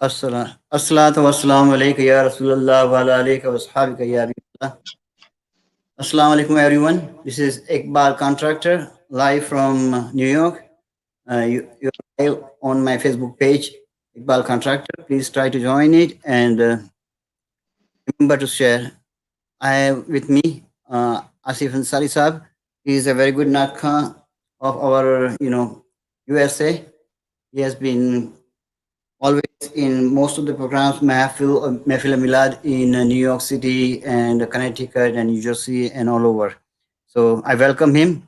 Assalatu wassalamu alayka ya Rasulullah wa ala alayka wa ashabika ya Habibullah. Assalamu alaikum everyone. This is Iqbal Contractor live from New York. You're live on my Facebook page, Iqbal Contractor. Please try to join it and remember to share. I have with me Asif Ansari Saab. He is a very good Nakha of our, USA. He has been always in most of the programs, Mehfil Milad in New York City and Connecticut and New Jersey and all over. So I welcome him.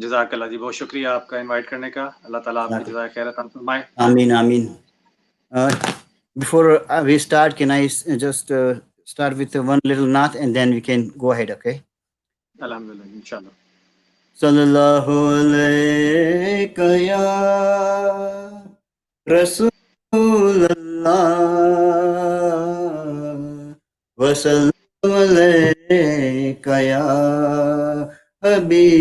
جزاک اللہ جی، بہت شکریہ آپ کا invite کرنے کا. اللہ تعالیٰ آپ کی جزائے خیر عطا فرمائے. Ameen. Before we start, can I just start with one little naat and then we can go ahead, okay? الحمدللہ انشاءاللہ. Sallallahu alayka ya Rasulallah wa sallam alayka ya Habiballah.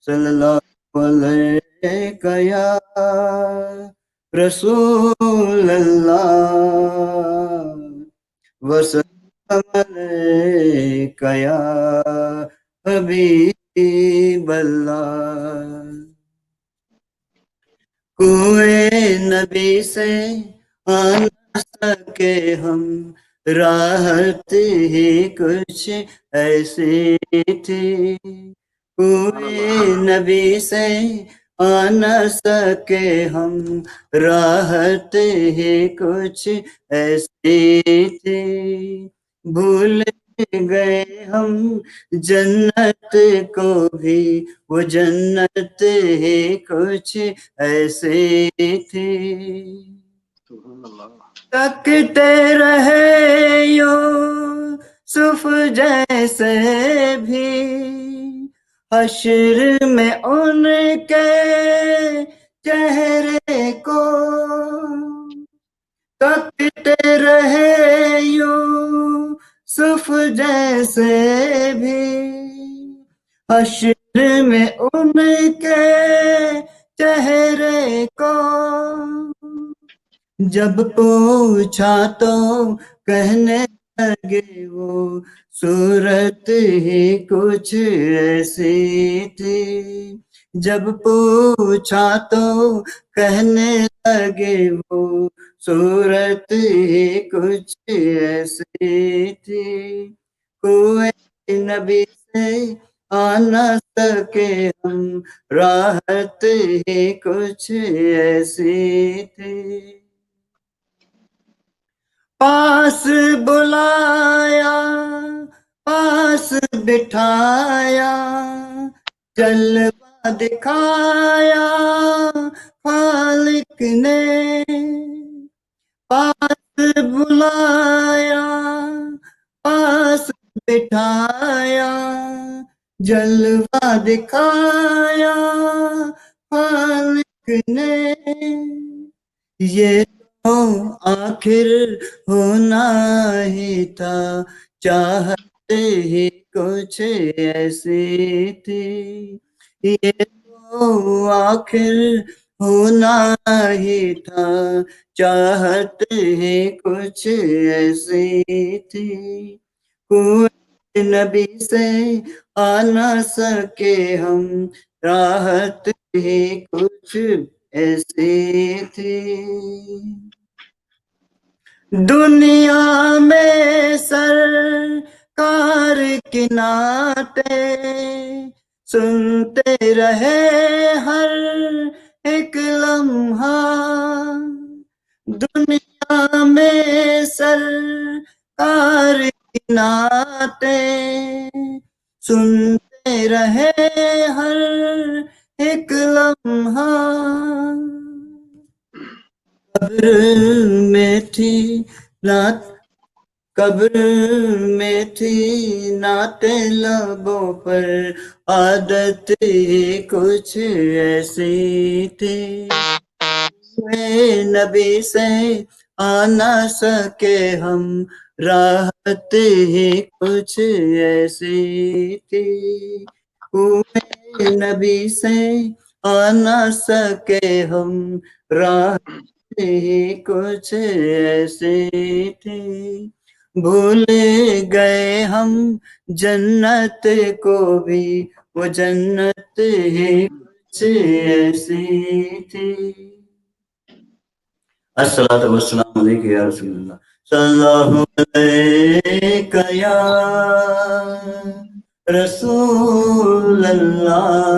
Sallallahu alayka ya Rasulallah wa sallam alayka ya Habiballah. کوئے نبی سے آ نہ سکے ہم، راحت ہی کچھ ایسی تھی. کوئے نبی سے آ نہ سکے ہم، راحت ہی کچھ ایسی تھی. بھول گئے ہم جنت کو بھی، وہ جنت ہی کچھ ایسی تھی. تکتے رہے یوسف جیسے بھی، حشر میں ان کے چہرے کو. تکتے رہے یوسف جیسے بھی، حشر میں ان کے چہرے کو. جب پوچھا تو کہنے لگے وہ صورت ہی کچھ ایسی تھی. جب پوچھا تو کہنے لگے وہ صورت ہی کچھ ایسی تھی. کوئی نبی سے آ نہ سکے ہم، راحت ہی کچھ ایسی تھی. پاس بلایا، پاس بٹھایا، جلوہ دکھایا خالق نے. پاس بلایا، پاس بٹھایا، جلوہ دکھایا خالق نے. یہ تو آخر ہونا ہی تھا، چاہت ہی کچھ ایسی تھی. یہ تو آخر ہونا ہی تھا، چاہت ہی کچھ ایسی تھی. کوئی نبی سے آ نہ سکے ہم، راحت ہی کچھ ایسی تھی. دنیا میں سرکار کی نعتیں سنتے رہے ہر ایک لمحہ. دنیا میں سرکار کی نعتیں سنتے رہے ہر ایک لمحہ. قبر میں تھی نعت، قبر میں تھی نعت لبوں پر، عادت ہی کچھ ایسی تھی. نبی سے آ نہ سکے ہم، راحت ہی کچھ ایسی تھی. نبی سے آ نہ سکے ہم راہ ہی کچھ ایسے تھے، بھول گئے ہم جنت کو بھی، وہ جنت ہی کچھ ایسی تھی۔ الصلاۃ والسلام علیکم یا رسول اللہ، صلی اللہ علیکہ یا رسول اللہ،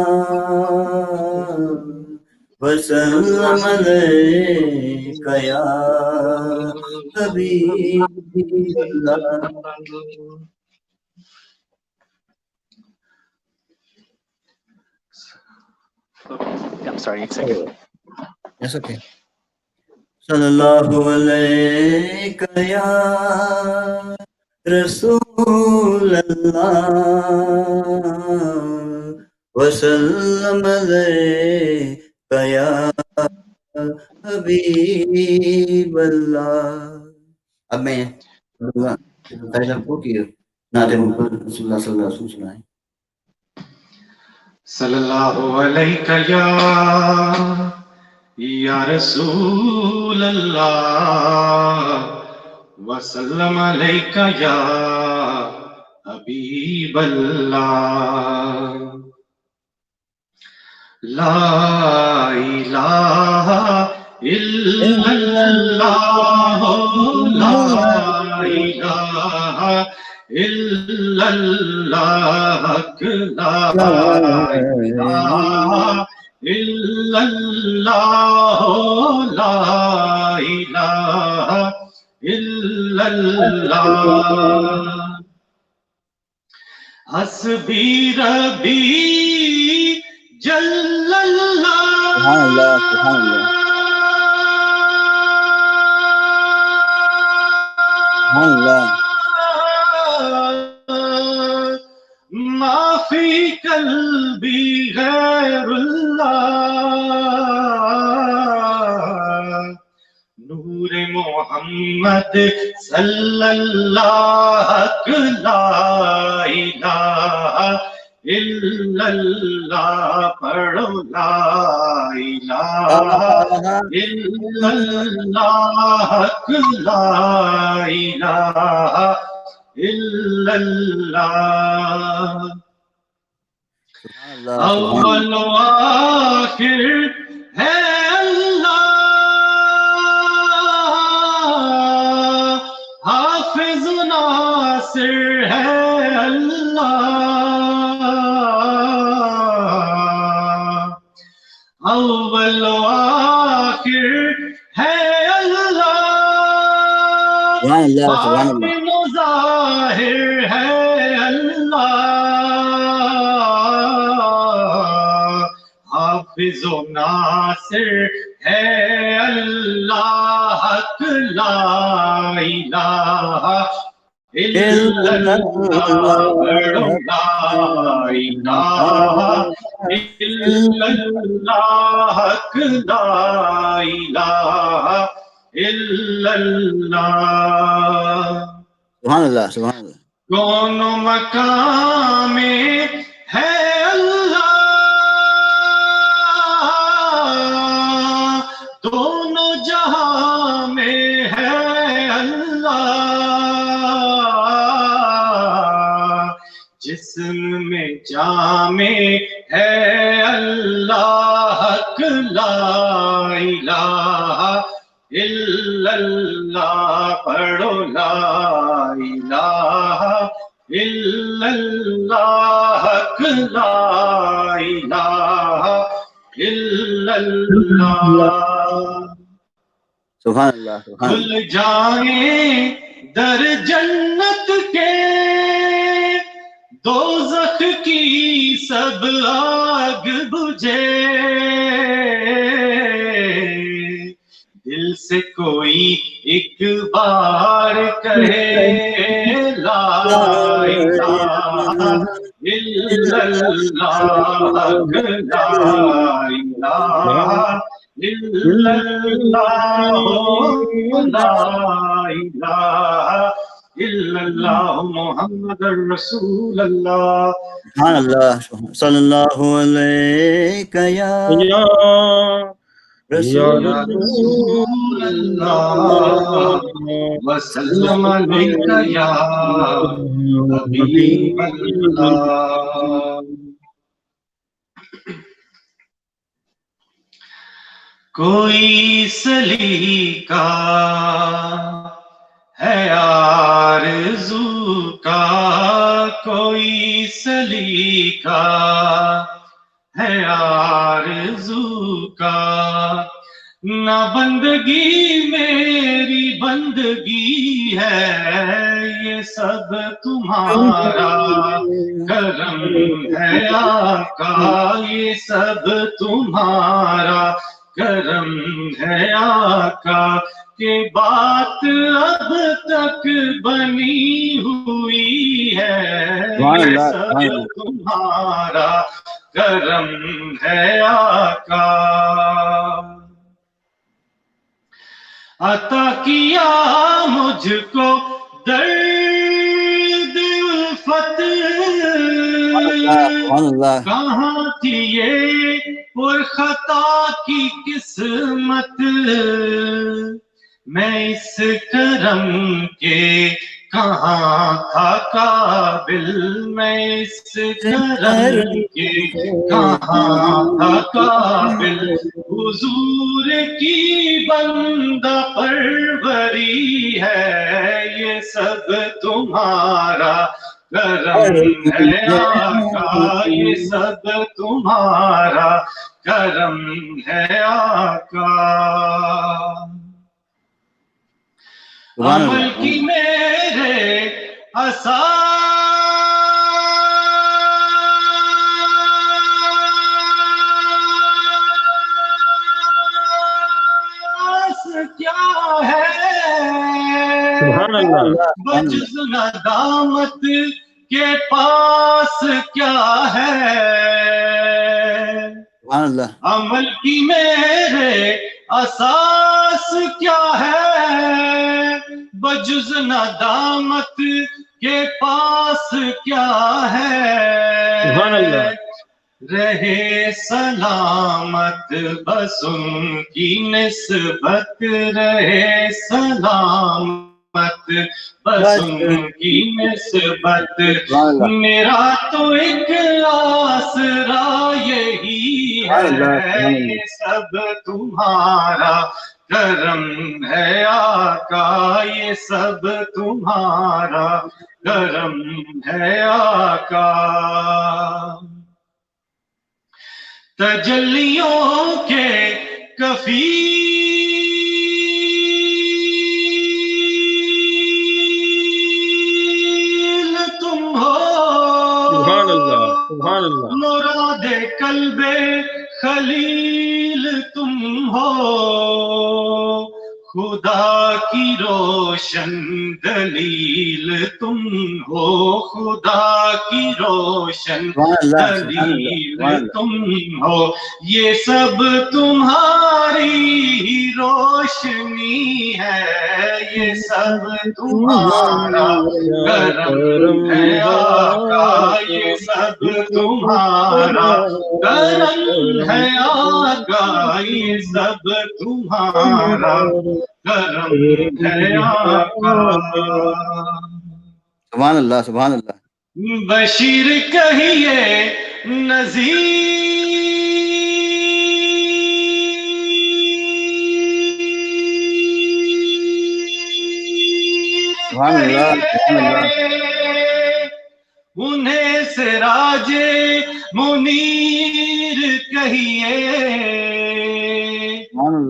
وسلم علیکہ یا حبیب اللہ۔ I'm sorry, ایک سیکنڈ. Yes, okay. صلی اللہ علیکہ یا رسول اللہ، وسلم علیکہ یا حبیب اللہ۔ اب میں پہلے کو کہ نعت محمد رسول اللہ صلی اللہ علیہ وسلم سنائیں۔ صلی اللہ علیہ یا رسول اللہ، وسلم علیہ یا حبیب اللہ، لا الہ الا اللہ، لا الہ الا اللہ، لا الہ الا اللہ، لا الہ الا اللہ، حسبی ربی جل اللہ، سبحان اللہ، سبحان اللہ، سبحان اللہ، ما فی قلبی غیر اللہ، نور محمد صلی اللہ، لا الہ الا اللہ، پڑھو لا الہ الا اللہ، لا الہ الا اللہ، اول و آخر ہے اللہ، حافظ و ناصر ہے اللہ، اول و آخر ہے اللہ، سبحان اللہ، سبحان اللہ، باطن و ظاہر ہے اللہ، حافظ و ناصر ہے اللہ، حق لا الہ الا اللہ، پڑھو لا الہ الا اللہ، حق لا الہ الا اللہ، سبحان اللہ، سبحان اللہ، کون مقام میں ہے اللہ، دونوں جہاں میں ہے اللہ، جسم میں جامع ہے اللہ، حق لا الہ الا اللہ، پڑھو لا الہ الا اللہ، حق لا الہ الا اللہ، سبحان اللہ، سبحان کھل جائیں در جنت کے، دوزخ کی سب آگ بجھے، دل سے کوئی ایک بار کہے لا الہ الا اللہ، لا الہ الا اللہ، لا الہ إلا الله محمد رسول الله سبحان اللہ صلی اللہ علیہ یا یا رسول رسول الله وسلم عليك يا حبيب الله کوئی سلیقہ ہے آرزو کا، کوئی سلیقہ ہے آرزو کا، نہ بندگی میری بندگی ہے، یہ سب تمہارا کرم ہے آقا، یہ سب تمہارا کرم ہے آقا، کہ بات اب تک بنی ہوئی ہے، یہ سب تمہارا کرم ہے آقا، عطا کیا مجھ کو درد الفت، کہاں تھی یہ پر خطا کی قسمت، میں اس کرم کے کہاں تھا قابل، میں اس کرم کے کہاں تھا قابل، حضور کی بندہ پروری ہے، یہ سب تمہارا کرم ہے آقا، یہ سب تمہارا کرم ہے آقا، عمل کی میرے اساس کیا ہے، بجز ندامت کے پاس کیا ہے، عمل کی میرے اساس کیا ہے، بجز ندامت کے پاس کیا ہے، رہے سلامت بس ان کی نسبت، رہے سلامت بس ان کی نسبت، میرا تو ایک آسرا یہی ہے، یہ سب تمہارا کرم ہے آقا، یہ سب تمہارا کرم ہے آقا، تجلیوں کے کفیل تم ہو، مراد قلب خلیل تم ہو، خدا کی روشن دلیل تم ہو، خدا کی روشن دلیل تم ہو، یہ سب تمہاری روشنی ہے، یہ سب تمہارا کرم ہے آقا، یہ سب تمہارا کرم ہے آقا، یہ سب تمہارا کرم ہے آقا، سبحان اللہ سبحان اللہ، بشیر کہیے نذیر انہیں سراج منیر کہیے،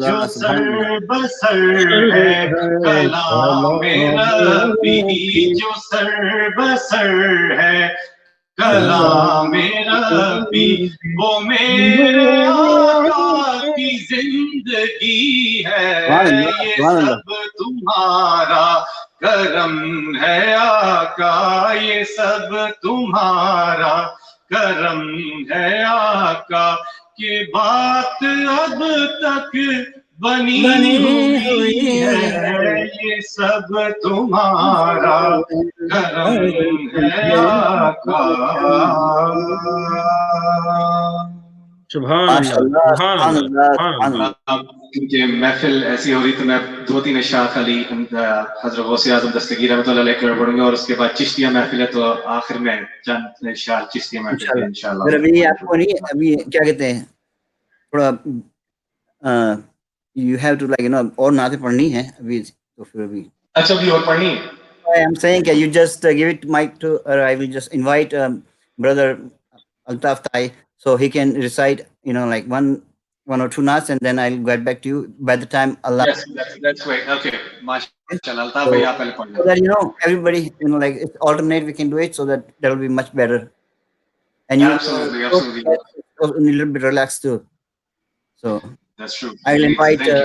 جو سر بسر ہے کلام ربی، جو سر بسر ہے کلام ربی، وہ میرے آقا کی زندگی ہے، یہ سب تمہارا کرم ہے آقا، یہ سب تمہارا کرم ہے آقا، کہ بات اب تک بنی ہوئی ہے یہ سب تمہارا کرم ہے آقا. سبحان ماشاء اللہ اللہ سبحان سبحان اللہ اللہ سبحان سبحان اللہ. اللہ. اب کیونکہ محفل ایسی ہو رہی تو میں 2-3 اشاعت علی حضرت غوث اعظم دستگیر رحمۃ اللہ علیہ پڑھوں گا، اور اس کے بعد چشتیہ محفل ہے تو آخر میں چند اشاعت چشتیہ محفل انشاءاللہ. کے انشاءاللہ. اگر ابھی آپ کو نہیں ابھی کیا کہتے ہیں تھوڑا یو ہیو ٹو لائک اور نعتیں پڑھنی ہے ابھی تو پھر ابھی اچھا بھی اور پڑھنی ہے. I am saying that you just give it mic to, or I will just invite brother Altaf Tai, so he can recite, like one or two naats, and then I'll get back to you by the time Allah. Yes, that's great. Okay, mashallah. Altaf So, bhai aap pehle padh so lein. that everybody, like it's alternate, we can do it so that that will be much better, and you Absolutely, will absolutely. a little bit relaxed too. So That's true. I will Great. invite Thank you.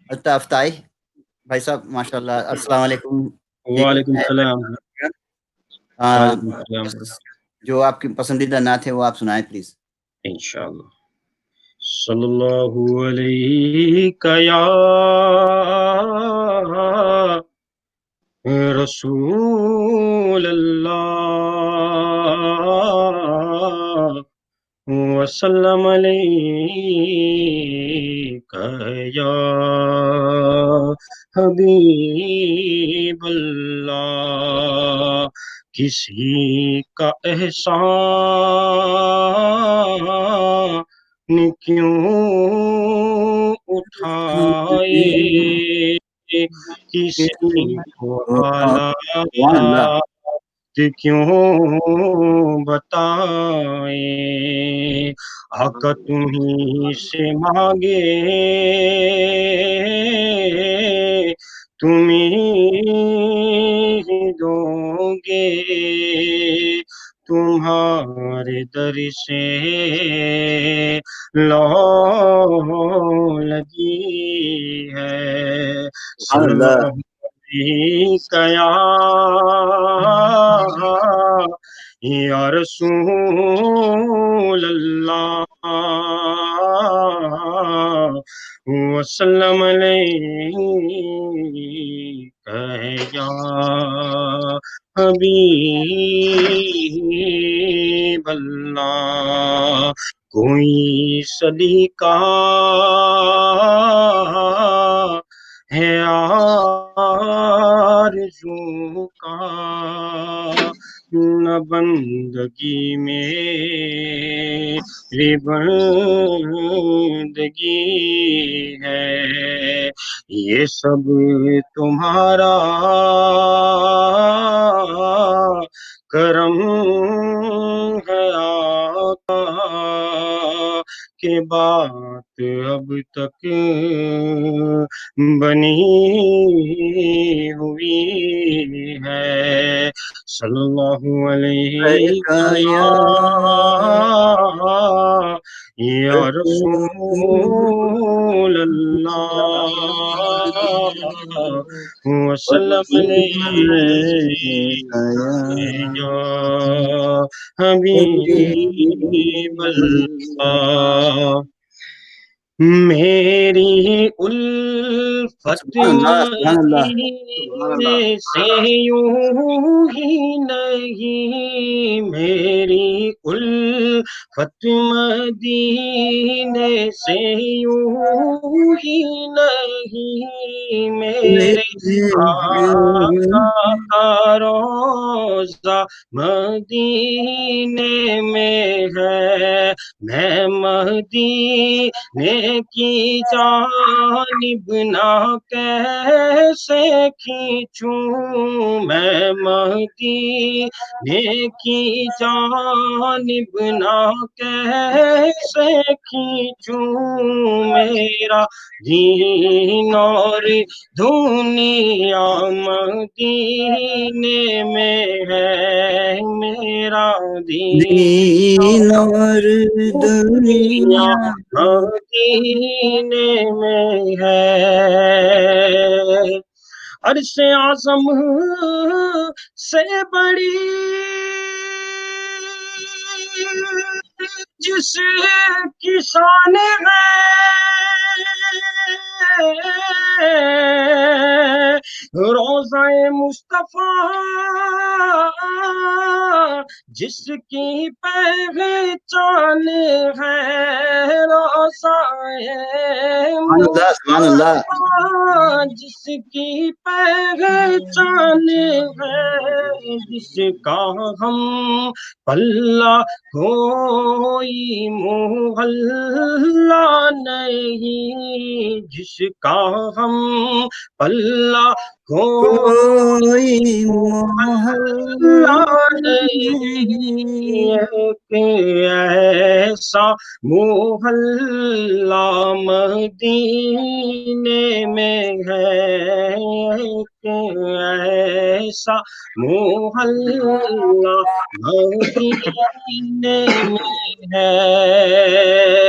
Altaf Tai. Bhai sahab, mashallah, assalamu alaikum. وعلیکم السلام. وعلیکم السلام. جو آپ کی پسندیدہ نعت ہے وہ آپ سنائیں پلیز. انشاءاللہ. صلی اللہ علیہ یا رسول اللہ وسلم علیک یا حبیب اللہ. کسی کا احسان کیوں اٹھائے کسی کو حالات کیوں بتائیں. آقا تمہیں سے مانگے تمہیں دوں گے تمہارے در سے لو لگی ہے. صلی اللہ یا رسول اللہ وسلم علیک یا حبیب اللہ. کوئی سلیقہ ہے آرزو کا نہ بندگی میری بندگی ہے. یہ سب تمہارا کرم ہے آقا کہ بات اب تک بنی ہوئی ہے. صلی اللہ علیہ یا رسول اللہ وسلم علیک یا حبیب اللہ. میری الفت مدینے سے یوں ہی نہیں، میری الفت مدینے سے یوں ہی نہیں، میرے آقا کا روضہ مدینے میں ہے. میں مدینے کی جانب نہ کیسے کھینچوں، میں مدینے کی جانب نہ کیسے کھینچوں. میرا دین اور دنیا مدینے میں ہے، میرا دین اور دنیا مدینے میں ہے. عرش اعظم سے بڑی جس کی شان ہے، وفا جس کی پہچان ہے روزائے سبحان اللہ مصطفیٰ، جس کی پہچان ہے، جس کا ہم پلہ کوئی محلہ نہیں، جس کا ہم پلہ کوئی محلہ نہیں، ایک ایسا محلہ مدینے میں ہے، ایک ایسا محلہ مدینے میں ہے،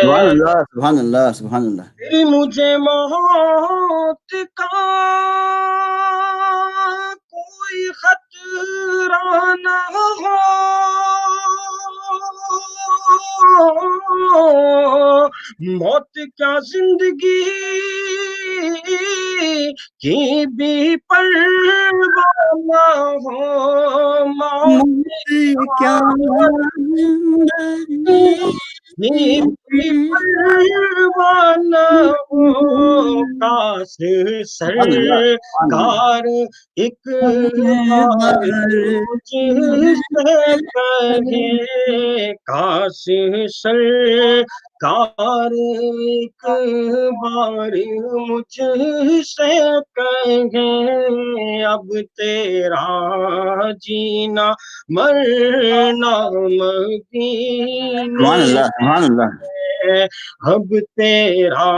سبحان اللہ سبحان اللہ سبحان اللہ. پھر مجھے موت کا کوئی خطرہ نہ ہو، موت کیا زندگی کی بھی پرواہ نہ ہو، موت کیا بھی پرواہ نہ ہو، کاش سرکار ایک بار مجھ سے کہے، کاش سرکار ایک بار مجھ سے کہے، اب تیرا جینا مرنا مدینے سبحان اللہ سبحان اللہ. میں، اب تیرا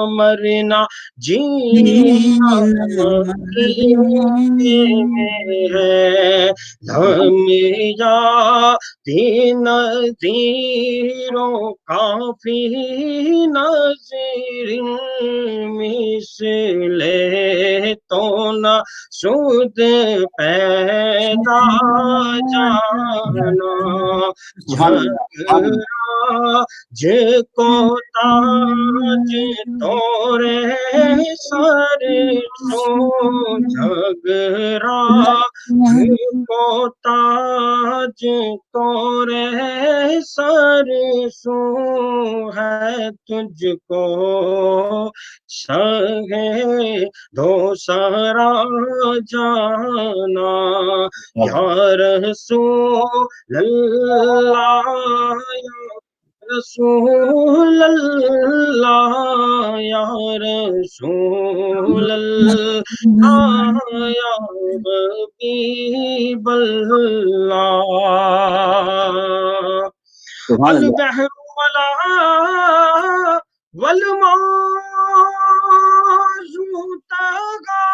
مرنا جینا مدینے میں ہے، ہم یا تین نذیروں کافی نذیر مثل تو نہ سود پیدا جانا، سبحان اللہ سبحان اللہ. جگ کو تاج تورے سر سو، جھگرا کو تاج تورے سر سو ہے، تجھ کو شاہے دو سرا جانا، یا رسول اللہ یا رسول اللہ یا رسول اللہ یا حبیب اللہ، سبحان اللہ. البحر ولا والماء طغى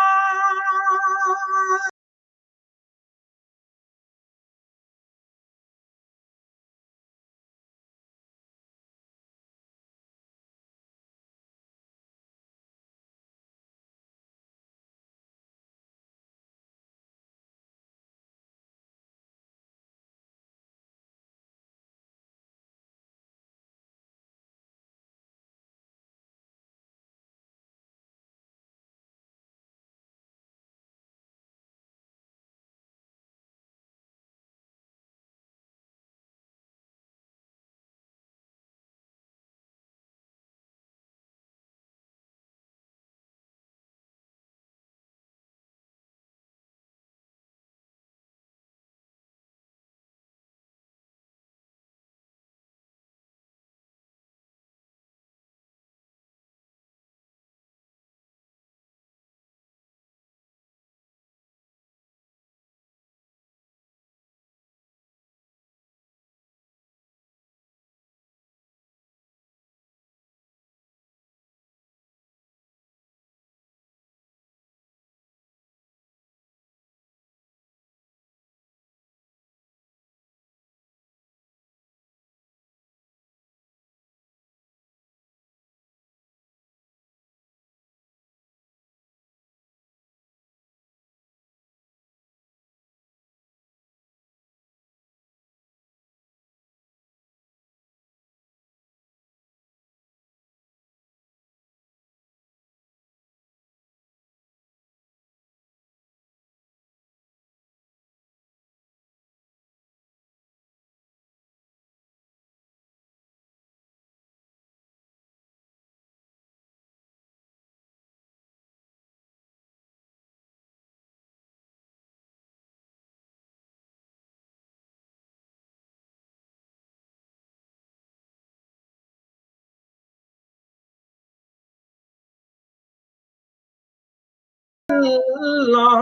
اللہ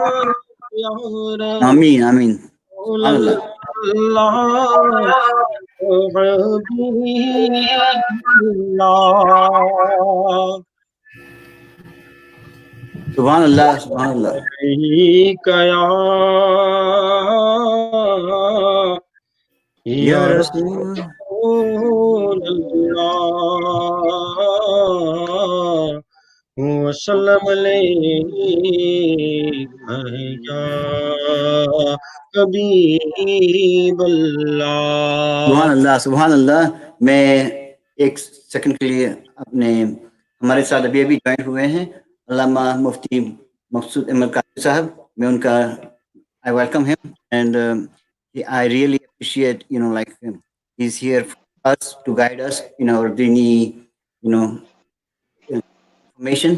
یا آمین آمین رسول سبحان اللہ اللہ حبیب اللہ سبحان اللہ سبحان اللہ علیک یا رسول رسول اللہ وسلم علیک یا حبیب اللہ سبحان اللہ میں ایک سیکنڈ کے لیے اپنے ہمارے ساتھ ابھی جوائن ہوئے ہیں علامہ مفتی مقصود احمد قادری صاحب. میں ان کا I welcome him and I really appreciate like he's here for us to guide us in our dini information.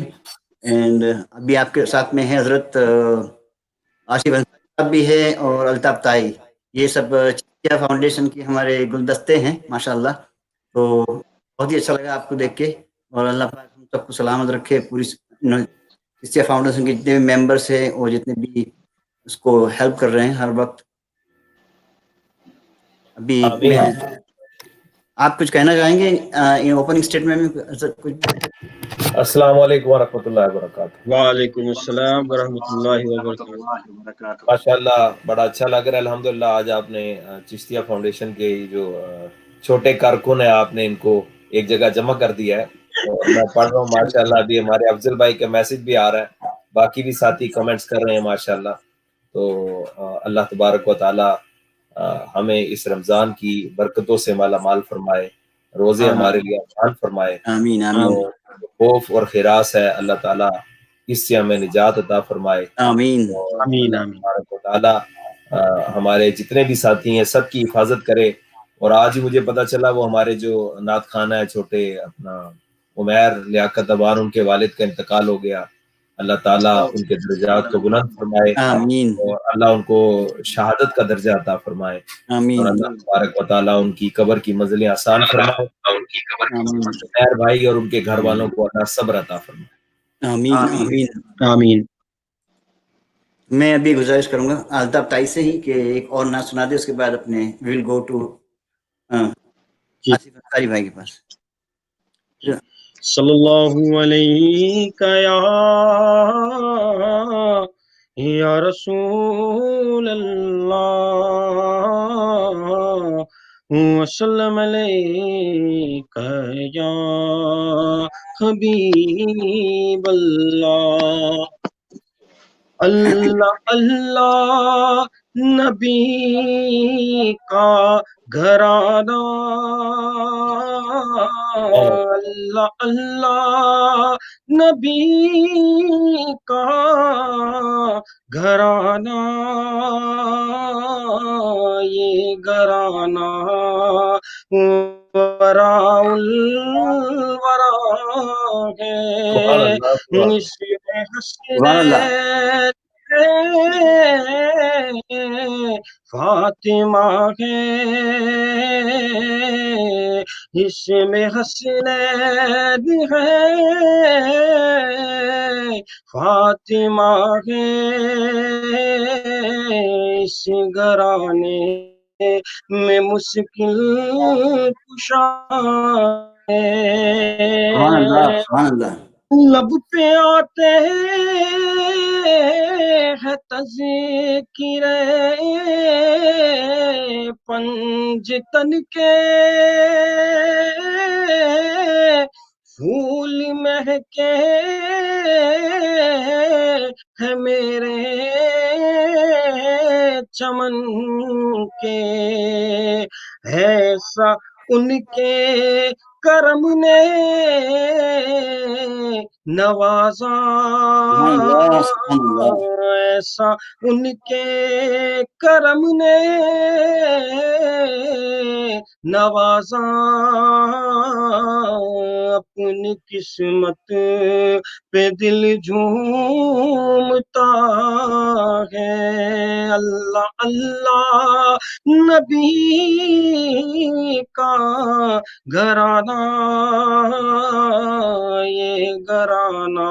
and ابھی آپ کے ساتھ میں ہیں حضرت آصف انصاری صاحب بھی ہے اور الطاف طائی. یہ سب چشتیہ فاؤنڈیشن کے ہمارے گلدستے ہیں ماشاء اللہ. تو بہت ہی اچھا لگا آپ کو دیکھ کے اور اللہ پاک ہم سب کو سلامت رکھے. پوری چشتیہ فاؤنڈیشن کے جتنے بھی ممبرس ہیں اور جتنے بھی اس کو ہیلپ کر رہے ہیں ہر وقت. ابھی میں آپ کچھ کہنا چاہیں گے اوپننگ اسٹیٹمنٹ میں کچھ؟ السلام علیکم ورحمۃ اللہ وبرکاتہ. وعلیکم السلام ورحمۃ اللہ وبرکاتہ. ماشاء اللہ بڑا اچھا لگ رہا ہے الحمدللہ. آج آپ نے چشتیہ فاؤنڈیشن کے جو چھوٹے کارکن ہیں آپ نے ان کو ایک جگہ جمع کر دیا ہے اور میں پڑھ رہا ہوں ماشاء اللہ. ابھی ہمارے افضل بھائی کا میسج بھی آ رہا ہے, باقی بھی ساتھی کمنٹس کر رہے ہیں ماشاء اللہ. تو اللہ تبارک و تعالی ہمیں اس رمضان کی برکتوں سے مالا مال فرمائے, روزے ہمارے لیے آسان فرمائے. آمین آمین. خوف اور خراس ہے اللہ تعالیٰ اس سے ہمیں نجات عطا فرمائے. آمین آمین آمین. تبارک و تعالیٰ ہمارے جتنے بھی ساتھی ہیں سب کی حفاظت کرے. اور آج ہی مجھے پتا چلا وہ ہمارے جو نعت خانہ ہے چھوٹے اپنا عمیر لیاقت ابار, ان کے والد کا انتقال ہو گیا. اللہ تعالیٰ ان کے درجات کو بلند فرمائے آمین اور اللہ ان کو شہادت کا درجہ عطا فرمائے. آمین. اور اللہ تبارک و تعالیٰ ان کی قبر کی منزلیں آسان فرمائے. عمیر بھائی اور ان کے گھر والوں کو اللہ صبر عطا فرمائے. آمین آمین آمین. میں ابھی گزارش کروں گا الطاف طائی سے ہی کہ ایک اور نعت سنا دے, اس کے بعد اپنے we'll go to Asif Ansari بھائی کے پاس. صلی اللہ علیہ یا رسول اللہ وسلم علیک یا حبیب اللہ. اللہ اللہ نبی کا گھرانہ, اللہ اللہ نبی کا گھرانہ, یہ گھرانہ وراء الورا ہے. اس میں حسنین فاطمہ ہے, اس میں حسنین ہے فاطمہ ہے. اس گھرانے میں مشکل کشا ہے. لب پہ آتے ہیں تذکر پنجتن کے, پھول مہکے ہیں میرے چمن کے. ایسا ان کے کرم نے نوازا, ایسا ان کے کرم نے نوازا, اپنی قسمت پہ دل جھومتا ہے. اللہ اللہ نبی کا گھرانہ, یہ گھرانہ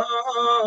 سبحان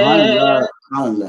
اللہ سبحان اللہ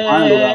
سبحان اللہ سبحان اللہ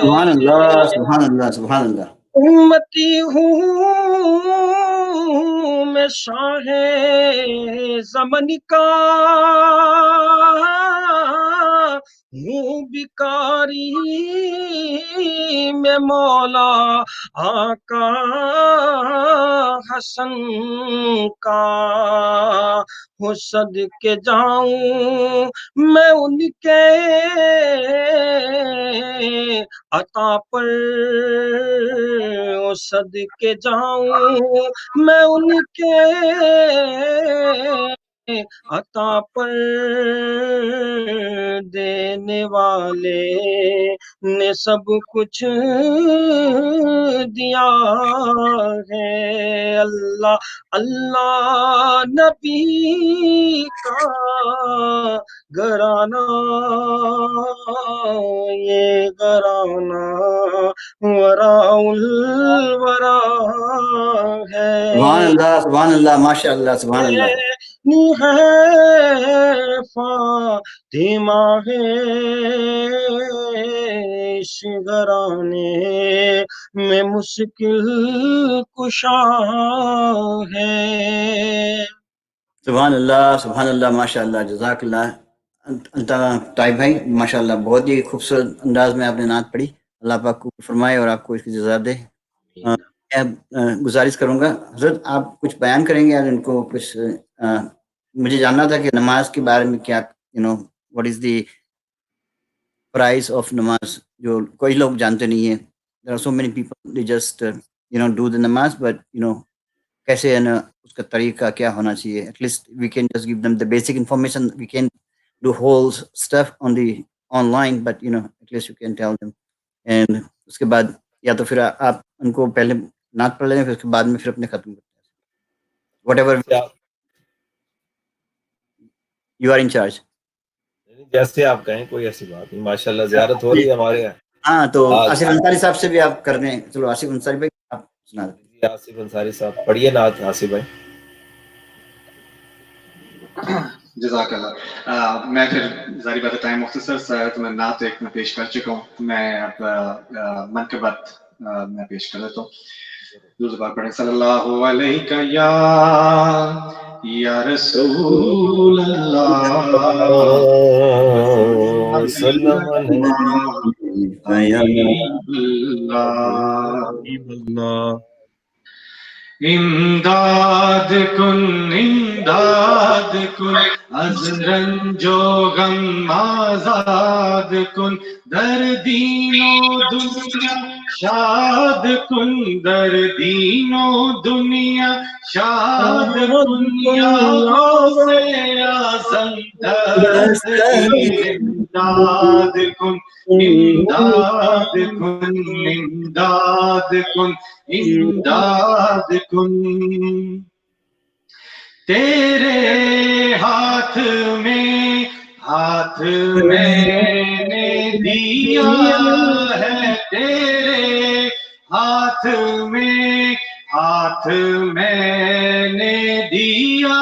سبحان اللہ سبحان اللہ سبحان اللہ امتی ہوں میں شاہ زمن کا، ہوں بیکاری میں مولا آقا حسن کا، ہو صدقے جاؤں میں ان کے عطا پر، او صدقے جاؤں میں ان کے عطا پر، دینے والے نے سب کچھ دیا ہے۔ اللہ اللہ نبی کا گھرانہ، یہ گھرانہ وراء الورا ہے۔ سبحان اللہ ماشاء اللہ سبحان اللہ ہے فاطمہ ہے اس گھرانے میں مشکل کشا ہے۔ سبحان اللہ ماشاء اللہ جزاک اللہ طائب بھائی ماشاء اللہ بہت ہی خوبصورت انداز میں آپ نے نعت پڑھی، اللہ پاک کو فرمائے اور آپ کو اس کی جزا دے۔ میں گزارش کروں گا حضرت آپ کچھ بیان کریں گے، ان کو کچھ مجھے جاننا تھا کہ نماز کے بارے میں کیا what is the prize of namaz, جو کوئی لوگ جانتے نہیں ہیں، there are so many people they just do the نماز but کیسے ہے نا اس کا طریقہ کیا ہونا چاہیے، at least we can just give them the basic information, we can do whole stuff on the online but at least you can tell them, and اس کے بعد یا تو پھر آپ ان کو پہلے نعت پڑھ لیں پھر اس کے بعد میں پھر اپنے ختم کرتے ہیں، whatever you are in charge. جیسے آپ کہیں، کوئی ایسی بات نہیں، ماشاء اللہ زیارت ہو رہی ہے ہمارے یہاں۔ ہاں تو آصف انصاری صاحب سے بھی آپ کر رہے ہیں، چلو آصف انصاری بھائی آپ سنا دیں۔ آصف انصاری صاحب پڑھیے نعت آصف بھائی۔ جزاک اللہ۔ میں پھر ظاہری بات ہے ٹائم مختصر سا ہے تو میں نعت ایک میں پیش کر چکا ہوں، میں اب منقبت میں پیش کر دیتا ہوں۔ دوسری بار پڑھیں صلی اللہ علیہ یا رسول اللہ وسلم حبیب اللہ امداد کن از رنج و غم آزاد کن، در دین و دنیا شاد کن، در دین و دنیا شاد کن، یا غوث اعظم دستگیر امداد کن، امداد کن، امداد کن، امداد کن۔ تیرے ہاتھ میں نے دیا ہے، تیرے ہاتھ میں نے دیا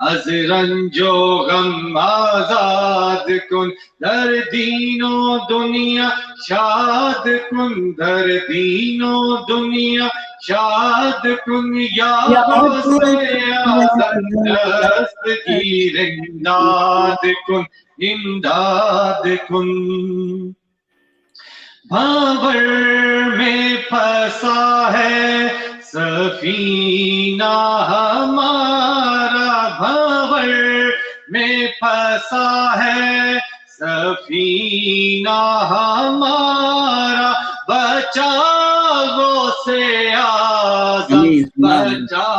از رنج و غم آزاد کن در دین و دنیا شاد کن در دین و دنیا شاد کن یا غوث اعظم دستگیر امداد کن امداد کن بھاور میں پھنسا ہے سفینہ ہمارا بھاور میں پھنسا ہے سفینہ ہمارا بچا غوثے اعظم بچا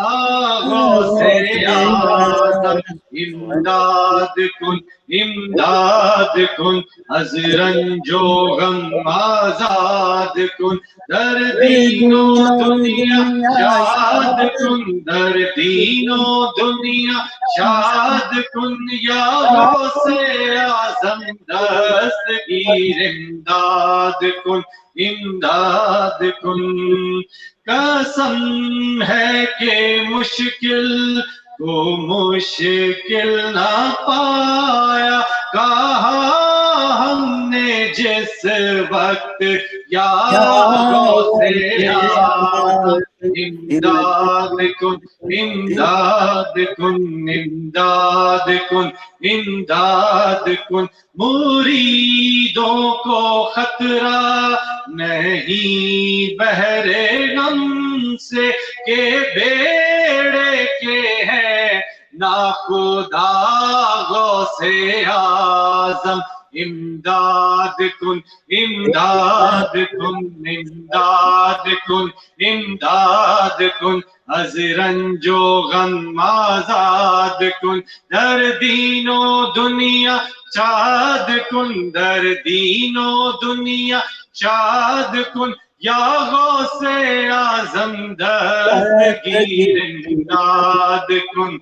غوثے اعظم امداد کن از رنج و غم آزاد کن در دین و دنیا شاد کن در دین و دنیا شاد کن یا غوث اعظم دستگیر امداد کن امداد کن قسم ہے کہ مشکل کو مشکل نہ پایا کہا ہم نے جس وقت یا غوث اعظم امداد کن امداد کن امداد کن امداد کن مریدوں کو خطرہ نہیں بحر غم سے کہ بیڑے کے ہیں ناخدا غوث اعظم امداد کن امداد کن امداد کن امداد کن از رنج و غم آزاد کن در دین و دنیا شاد کن در دین و دنیا شاد کن یا غوث اعظم دستگیر امداد کن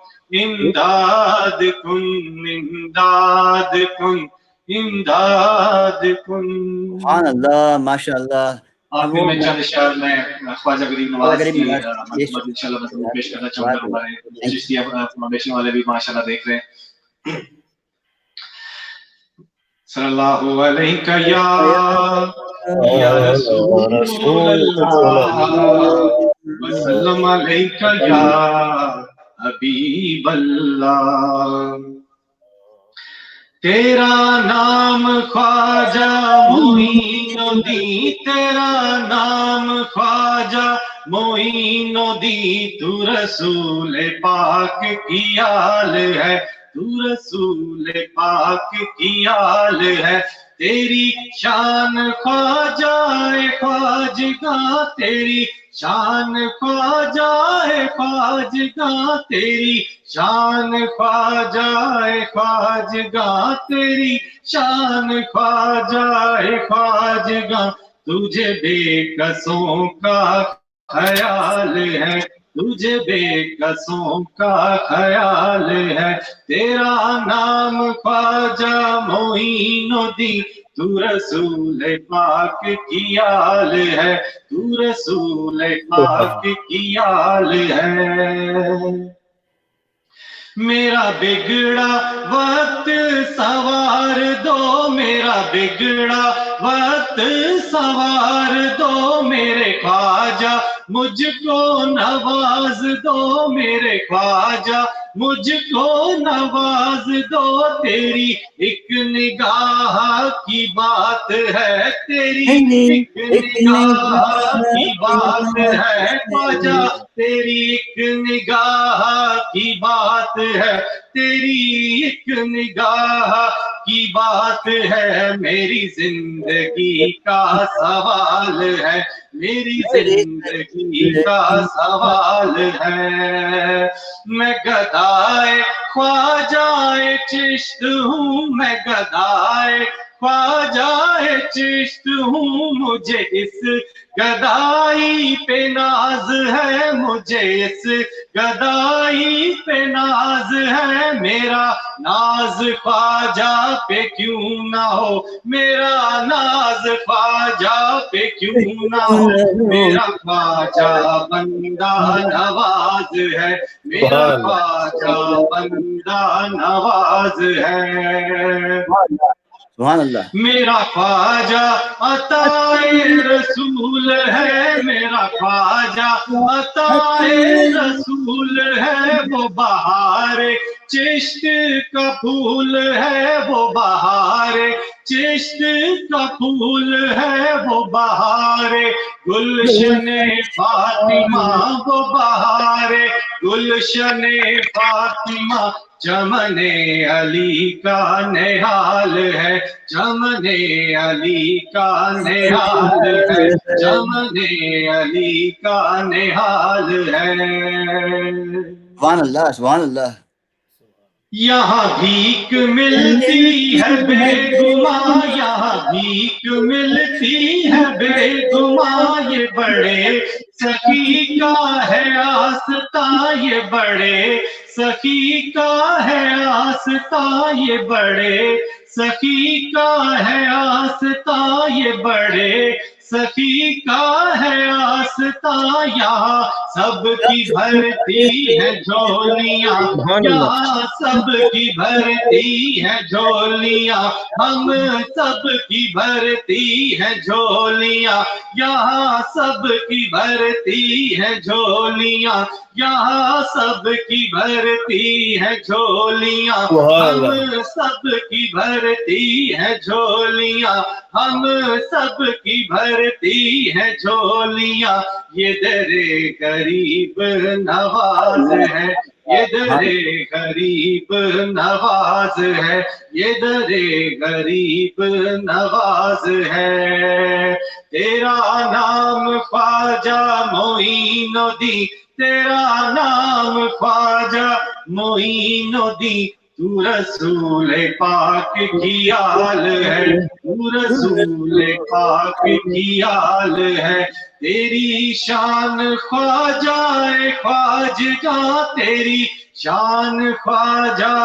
امداد کن امداد کن امداد کن سبحان اللہ ماشاء اللہ. آخر میں چند اشعار میں خواجہ غریب نواز کی خدمت انشاءاللہ میں پیش کرنا چاہوں گا. ہمارے چشتیہ فاؤنڈیشن والے بھی ماشاءاللہ دیکھ رہے ہیں. صلی اللہ علیہ یا رسول اللہ وسلم علیہ یا حبیب اللہ. تیرا نام خواجہ معین الدین تیرا نام خواجہ معین الدین تو رسول پاک کی آل ہے تو رسول پاک کی آل ہے. تیری شان خواجہ خواجگاں تیری شان خواجہ خواجگاں تیری شان خواجہ خواجگاں تیری شان خواجہ خواجگاں. تجھے بے کسوں کا خیال ہے تجھے بے کسوں کا خیال ہے. تیرا نام خواجہ معین الدین تو رسول پاک کی آل ہے تو رسول پاک کی آل ہے. میرا بگڑا وقت سوار دو میرا بگڑا وقت سوار دو میرے خواجہ مجھ کو نواز دو میرے خواجہ مجھ کو نواز دو. تیری ایک نگاہ کی بات ہے تیری ایک نگاہ کی بات ہے خواجہ تیری ایک نگاہ کی بات ہے تیری ایک نگاہ کی بات ہے، میری زندگی کا سوال ہے، میری زندگی کا سوال ہے۔ میں گدائے خواجہ چشت ہوں، میں گدائے خواجہ چشت ہوں، مجھے اس گدائی پہ ناز ہے، مجھے اس گدائی پہ ناز ہے۔ میرا ناز خواجہ پہ کیوں نہ ہو، میرا ناز خواجہ پہ کیوں نہ ہو، میرا خواجہ بندہ نواز ہے، میرا خواجہ بندہ نواز ہے۔ سبحان اللہ۔ میرا خواجہ عطائے رسول ہے، میرا خواجہ عطائے رسول ہے، وہ بہار چشت کا پھول ہے، وہ بہار چشت کا پھول ہے، وہ بہار گلشن فاطمہ، وہ بہار گلشن فاطمہ، چمن علی کا نہال ہے، چمن علی کا نہال ہے، چمن علی کا نہال ہے۔ سبحان اللہ، سبحان اللہ۔ یہاں بھیک ملتی ہے بے گماں، یہاں بھیک ملتی ہے بے گماں، یہ بڑے سخی کا ہے آستاں، یہ بڑے سخی کا ہے آستاں، یہ بڑے سخی کا ہے آستاں، یہ بڑے سخی کا ہے آستاں۔ یہاں سب کی بھرتی ہے جھولیاں، یہاں سب کی بھرتی ہے جھولیاں، ہم سب کی بھرتی ہے جھولیاں، یہاں سب کی بھرتی ہے جھولیاں، یہاں سب کی بھرتی ہے جھولیاں، ہم سب کی بھرتی ہے جھولیاں، ہم سب کی بھرتی ہے جھولیاں۔ یہ در غریب نواز ہے، یہ در غریب نواز ہے، یہ در غریب نواز ہے۔ تیرا نام خواجہ معین الدین، تیرا نام خواجہ معین الدین، تو رسول پاک کی آل ہے، تو رسول پاک کی آل ہے۔ تیری شان خواجہ خواجگاں، تیری شان خواجہ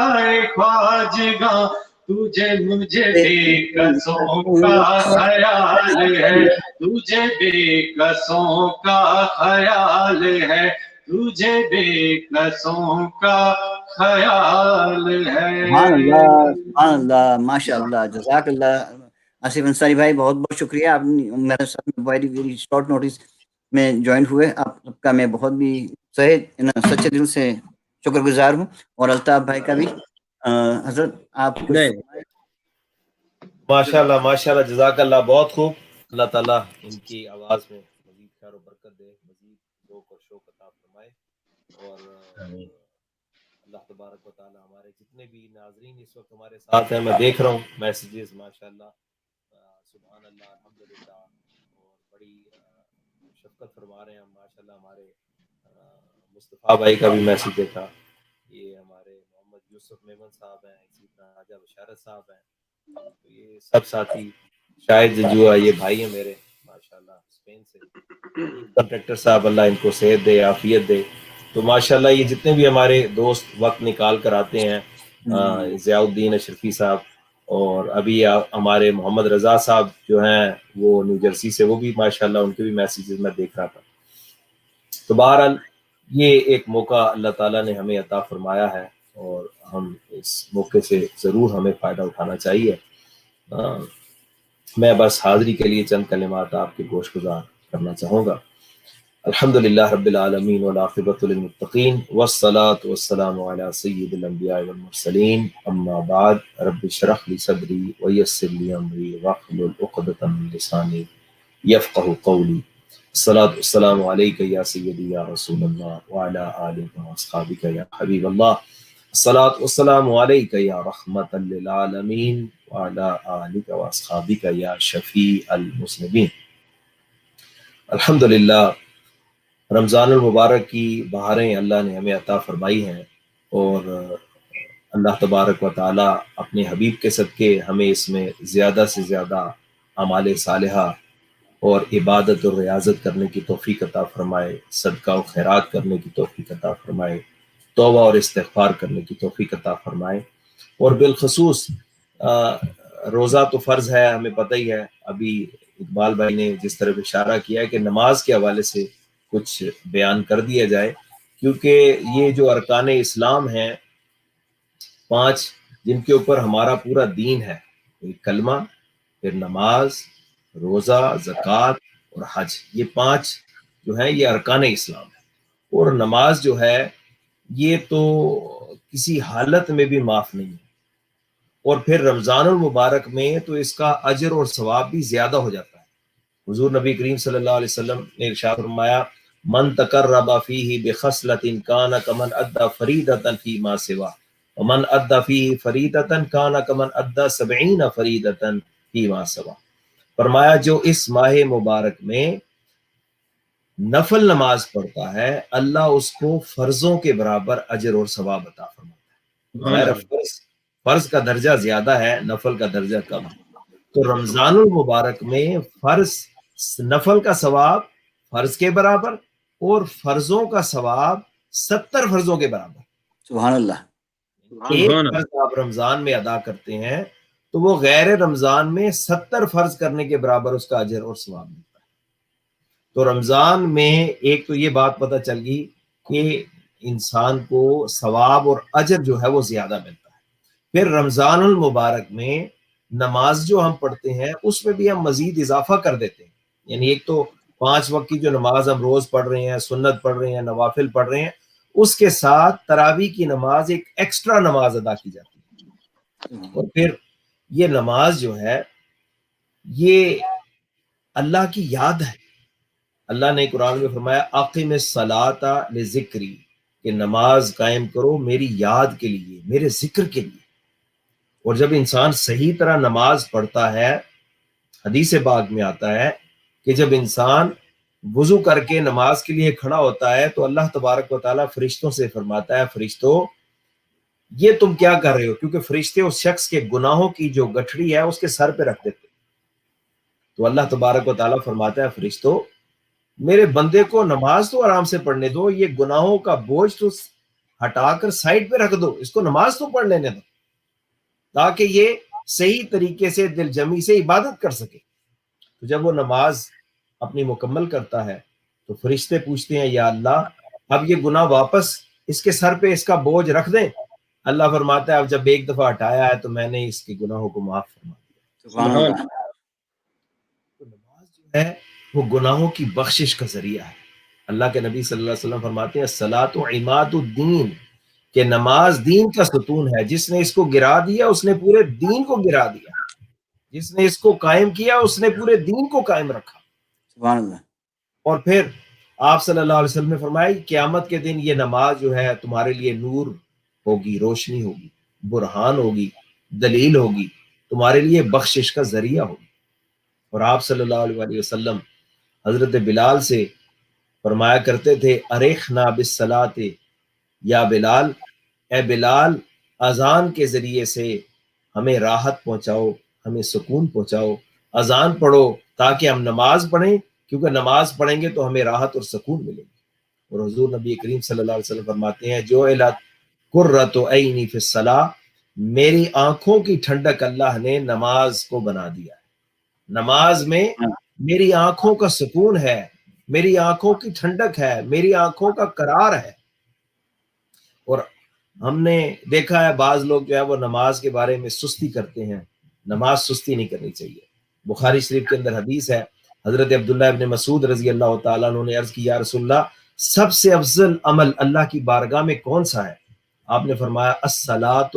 خواجگاں، تجھے مجھے بے قصوں کا خیال ہے، تجھے بے قصوں کا خیال ہے، تجھے بے قصوں کا خیال ہے۔ سبحان اللہ، سبحان اللہ، ماشاء اللہ، جزاک اللہ آصف انصاری بھائی، بہت بہت شکریہ۔ آپ میرے ساتھ ویری ویری شارٹ نوٹس میں جوائن ہوئے، آپ کا میں بہت بھی سچے دل سے شکر گزار ہوں، اور الطاف بھائی کا بھی۔ حضرت آپ کچھ ماشاء اللہ جزاک اللہ، بہت خوب۔ اللہ تعالیٰ ان کی آواز میں مزید خیر و برکت دے، مزید ذوق اور شوق عطا فرمائے، اور اللہ تبارک و تعالیٰ ہمارے جتنے بھی ناظرین اس وقت ہمارے ساتھ ہیں، میں دیکھ رہا ہوں میسیجز، ماشاء اللہ، سبحان اللہ، الحمدللہ، اور بڑی شفقت فرما رہے ہیں ماشاء اللہ۔ ہمارے مصطفیٰ بھائی کا بھی میسیج دیکھا، یہ ہمارے محمد یوسف میمن صاحب ہیں، اسی طرح راجہ بشارت صاحب ہیں، تو یہ سب ساتھی، شاہد جو ہے یہ بھائی ہیں میرے ماشاءاللہ اسپین سے، کنٹریکٹر صاحب، اللہ ان کو صحت دے، عافیت دے۔ تو ماشاءاللہ یہ جتنے بھی ہمارے دوست وقت نکال کر آتے ہیں، ضیاء الدین اشرفی صاحب، اور ابھی ہمارے محمد رضا صاحب جو ہیں وہ نیو جرسی سے، وہ بھی ماشاءاللہ ان کے بھی میسیجز میں دیکھ رہا تھا۔ تو بہرحال یہ ایک موقع اللہ تعالیٰ نے ہمیں عطا فرمایا ہے، اور ہم اس موقع سے ضرور ہمیں فائدہ اٹھانا چاہیے۔ میں بس حاضری کے لیے چند کلمات آپ کے گوش گزار کرنا چاہوں گا۔ الحمدللہ رب العالمین والعاقبۃ للمتقین والصلاۃ والسلام علی سید الانبیاء والمرسلین، اما بعد، رب اشرح لی صدری ویسر لی امری واحلل عقدۃ من لسانی یفقہوا قولی۔ الصلاۃ والسلام علیک یا سیدی یا رسول اللہ وعلی آلک واصحابک یا حبیب اللہ۔ الصلاۃ والسلام علیک یا رحمت للعالمین وعلی آلک واصحابک یا شفیع المذنبین۔ الحمدللہ، رمضان المبارک کی بہاریں اللہ نے ہمیں عطا فرمائی ہیں، اور اللہ تبارک و تعالی اپنے حبیب کے صدقے ہمیں اس میں زیادہ سے زیادہ اعمال صالحہ اور عبادت اور ریاضت کرنے کی توفیق عطا فرمائے، صدقہ و خیرات کرنے کی توفیق عطا فرمائے، توبہ اور استغفار کرنے کی توفیق عطا فرمائے۔ اور بالخصوص روزہ تو فرض ہے، ہمیں پتہ ہی ہے۔ ابھی اقبال بھائی نے جس طرح اشارہ کیا ہے کہ نماز کے حوالے سے کچھ بیان کر دیا جائے، کیونکہ یہ جو ارکان اسلام ہیں 5 جن کے اوپر ہمارا پورا دین ہے، کلمہ، پھر نماز، روزہ، زکوٰۃ اور حج، یہ 5 جو ہیں یہ ارکان اسلام ہے۔ اور نماز جو ہے یہ تو کسی حالت میں بھی معاف نہیں ہے، اور پھر رمضان المبارک میں تو اس کا اجر اور ثواب بھی زیادہ ہو جاتا ہے۔ حضور نبی کریم صلی اللہ علیہ وسلم نے ارشاد فرمایا، من تقرب فیہ بخصلۃ کان کمن ادی فریضۃ فیما سوا ومن ادی فیہ فریضۃ کان کمن ادی 70 فریضۃ فیما سوا۔ فرمایا جو اس ماہ مبارک میں نفل نماز پڑھتا ہے، اللہ اس کو فرضوں کے برابر اجر اور ثواب عطا فرماتا ہے۔ فرض کا درجہ زیادہ ہے، نفل کا درجہ کم ہے۔ تو رمضان المبارک میں نفل کا ثواب فرض کے برابر اور فرضوں کا ثواب 70 فرضوں کے برابر۔ سبحان اللہ۔ ایک فرض آپ رمضان میں ادا کرتے ہیں تو وہ غیر رمضان میں 70 فرض کرنے کے برابر اس کا اجر اور ثواب ملتا ہے۔ تو رمضان میں ایک تو یہ بات پتہ چل گئی کہ انسان کو ثواب اور اجر جو ہے وہ زیادہ ملتا ہے۔ پھر رمضان المبارک میں نماز جو ہم پڑھتے ہیں اس میں بھی ہم مزید اضافہ کر دیتے ہیں، یعنی ایک تو 5 وقت کی جو نماز ہم روز پڑھ رہے ہیں، سنت پڑھ رہے ہیں، نوافل پڑھ رہے ہیں، اس کے ساتھ تراویح کی نماز ایک ایکسٹرا نماز ادا کی جاتی ہے۔ اور پھر یہ نماز جو ہے یہ اللہ کی یاد ہے۔ اللہ نے قرآن میں فرمایا اقم الصلاۃ لذکری، کہ نماز قائم کرو میری یاد کے لیے، میرے ذکر کے لیے۔ اور جب انسان صحیح طرح نماز پڑھتا ہے، حدیث پاک میں آتا ہے کہ جب انسان وضو کر کے نماز کے لیے کھڑا ہوتا ہے تو اللہ تبارک و تعالیٰ فرشتوں سے فرماتا ہے، فرشتوں یہ تم کیا کر رہے ہو؟ کیونکہ فرشتے اس شخص کے گناہوں کی جو گٹھڑی ہے اس کے سر پہ رکھ دیتے۔ تو اللہ تبارک و تعالیٰ فرماتا ہے، فرشتوں میرے بندے کو نماز تو آرام سے پڑھنے دو، یہ گناہوں کا بوجھ تو ہٹا کر سائڈ پہ رکھ دو، اس کو نماز تو پڑھ لینے دو، تاکہ یہ صحیح طریقے سے دل جمی سے عبادت کر سکے۔ تو جب وہ نماز اپنی مکمل کرتا ہے تو فرشتے پوچھتے ہیں، یا اللہ اب یہ گناہ واپس اس کے سر پہ اس کا بوجھ رکھ دیں؟ اللہ فرماتا ہے اب جب ایک دفعہ ہٹایا ہے تو میں نے اس کے گناہوں کو معاف فرما دیا۔ سبحان اللہ۔ تو نماز جو ہے وہ گناہوں کی بخشش کا ذریعہ ہے۔ اللہ کے نبی صلی اللہ علیہ وسلم فرماتے ہیں الصلاۃ عماد الدین، کہ نماز دین کا ستون ہے۔ جس نے اس کو گرا دیا اس نے پورے دین کو گرا دیا، جس نے اس کو قائم کیا اس نے پورے دین کو قائم رکھا۔ سبحان اللہ۔ اور پھر آپ صلی اللہ علیہ وسلم نے فرمایا کہ قیامت کے دن یہ نماز جو ہے تمہارے لیے نور ہوگی، روشنی ہوگی، برہان ہوگی، دلیل ہوگی، تمہارے لیے بخشش کا ذریعہ ہوگی۔ اور آپ صلی اللہ علیہ وسلم حضرت بلال سے فرمایا کرتے تھے، ارحنا بالصلاۃ یا بلال، اے بلال اذان کے ذریعے سے ہمیں راحت پہنچاؤ، ہمیں سکون پہنچاؤ، اذان پڑھو تاکہ ہم نماز پڑھیں، کیونکہ نماز پڑھیں گے تو ہمیں راحت اور سکون ملے گی۔ اور حضور نبی کریم صلی اللہ علیہ وسلم فرماتے ہیں، جعلت قرۃ عینی فی الصلاۃ، میری آنکھوں کی ٹھنڈک اللہ نے نماز کو بنا دیا ہے۔ نماز میں میری آنکھوں کا سکون ہے، میری آنکھوں کی ٹھنڈک ہے، میری آنکھوں کا قرار ہے۔ اور ہم نے دیکھا ہے بعض لوگ جو ہے وہ نماز کے بارے میں سستی کرتے ہیں، نماز سستی نہیں کرنی چاہیے۔ بخاری شریف کے اندر حدیث ہے، حضرت عبداللہ ابن مسعود رضی اللہ تعالیٰ عنہ نے عرض کی، یا رسول اللہ سب سے افضل عمل اللہ کی بارگاہ میں کون سا ہے؟ آپ نے فرمایا الصلاۃ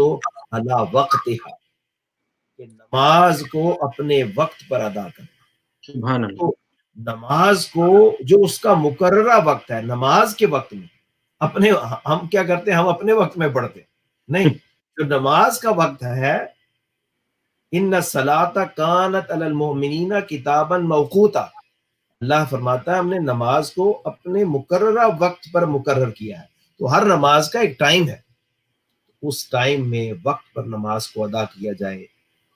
علی وقتہا، کہ نماز کو اپنے وقت پر ادا کرنا۔ سبحان اللہ۔ تو نماز کو جو اس کا مقررہ وقت ہے، نماز کے وقت میں ہم کیا کرتے ہیں، ہم اپنے وقت میں پڑھتے ہیں، نہیں, جو نماز کا وقت ہے ان الصلاۃ کانت علی المؤمنین کتابا موقوتا, اللہ فرماتا ہے ہم نے نماز کو اپنے مقررہ وقت پر مقرر کیا ہے. تو ہر نماز کا ایک ٹائم ہے, اس ٹائم میں وقت پر نماز کو ادا کیا جائے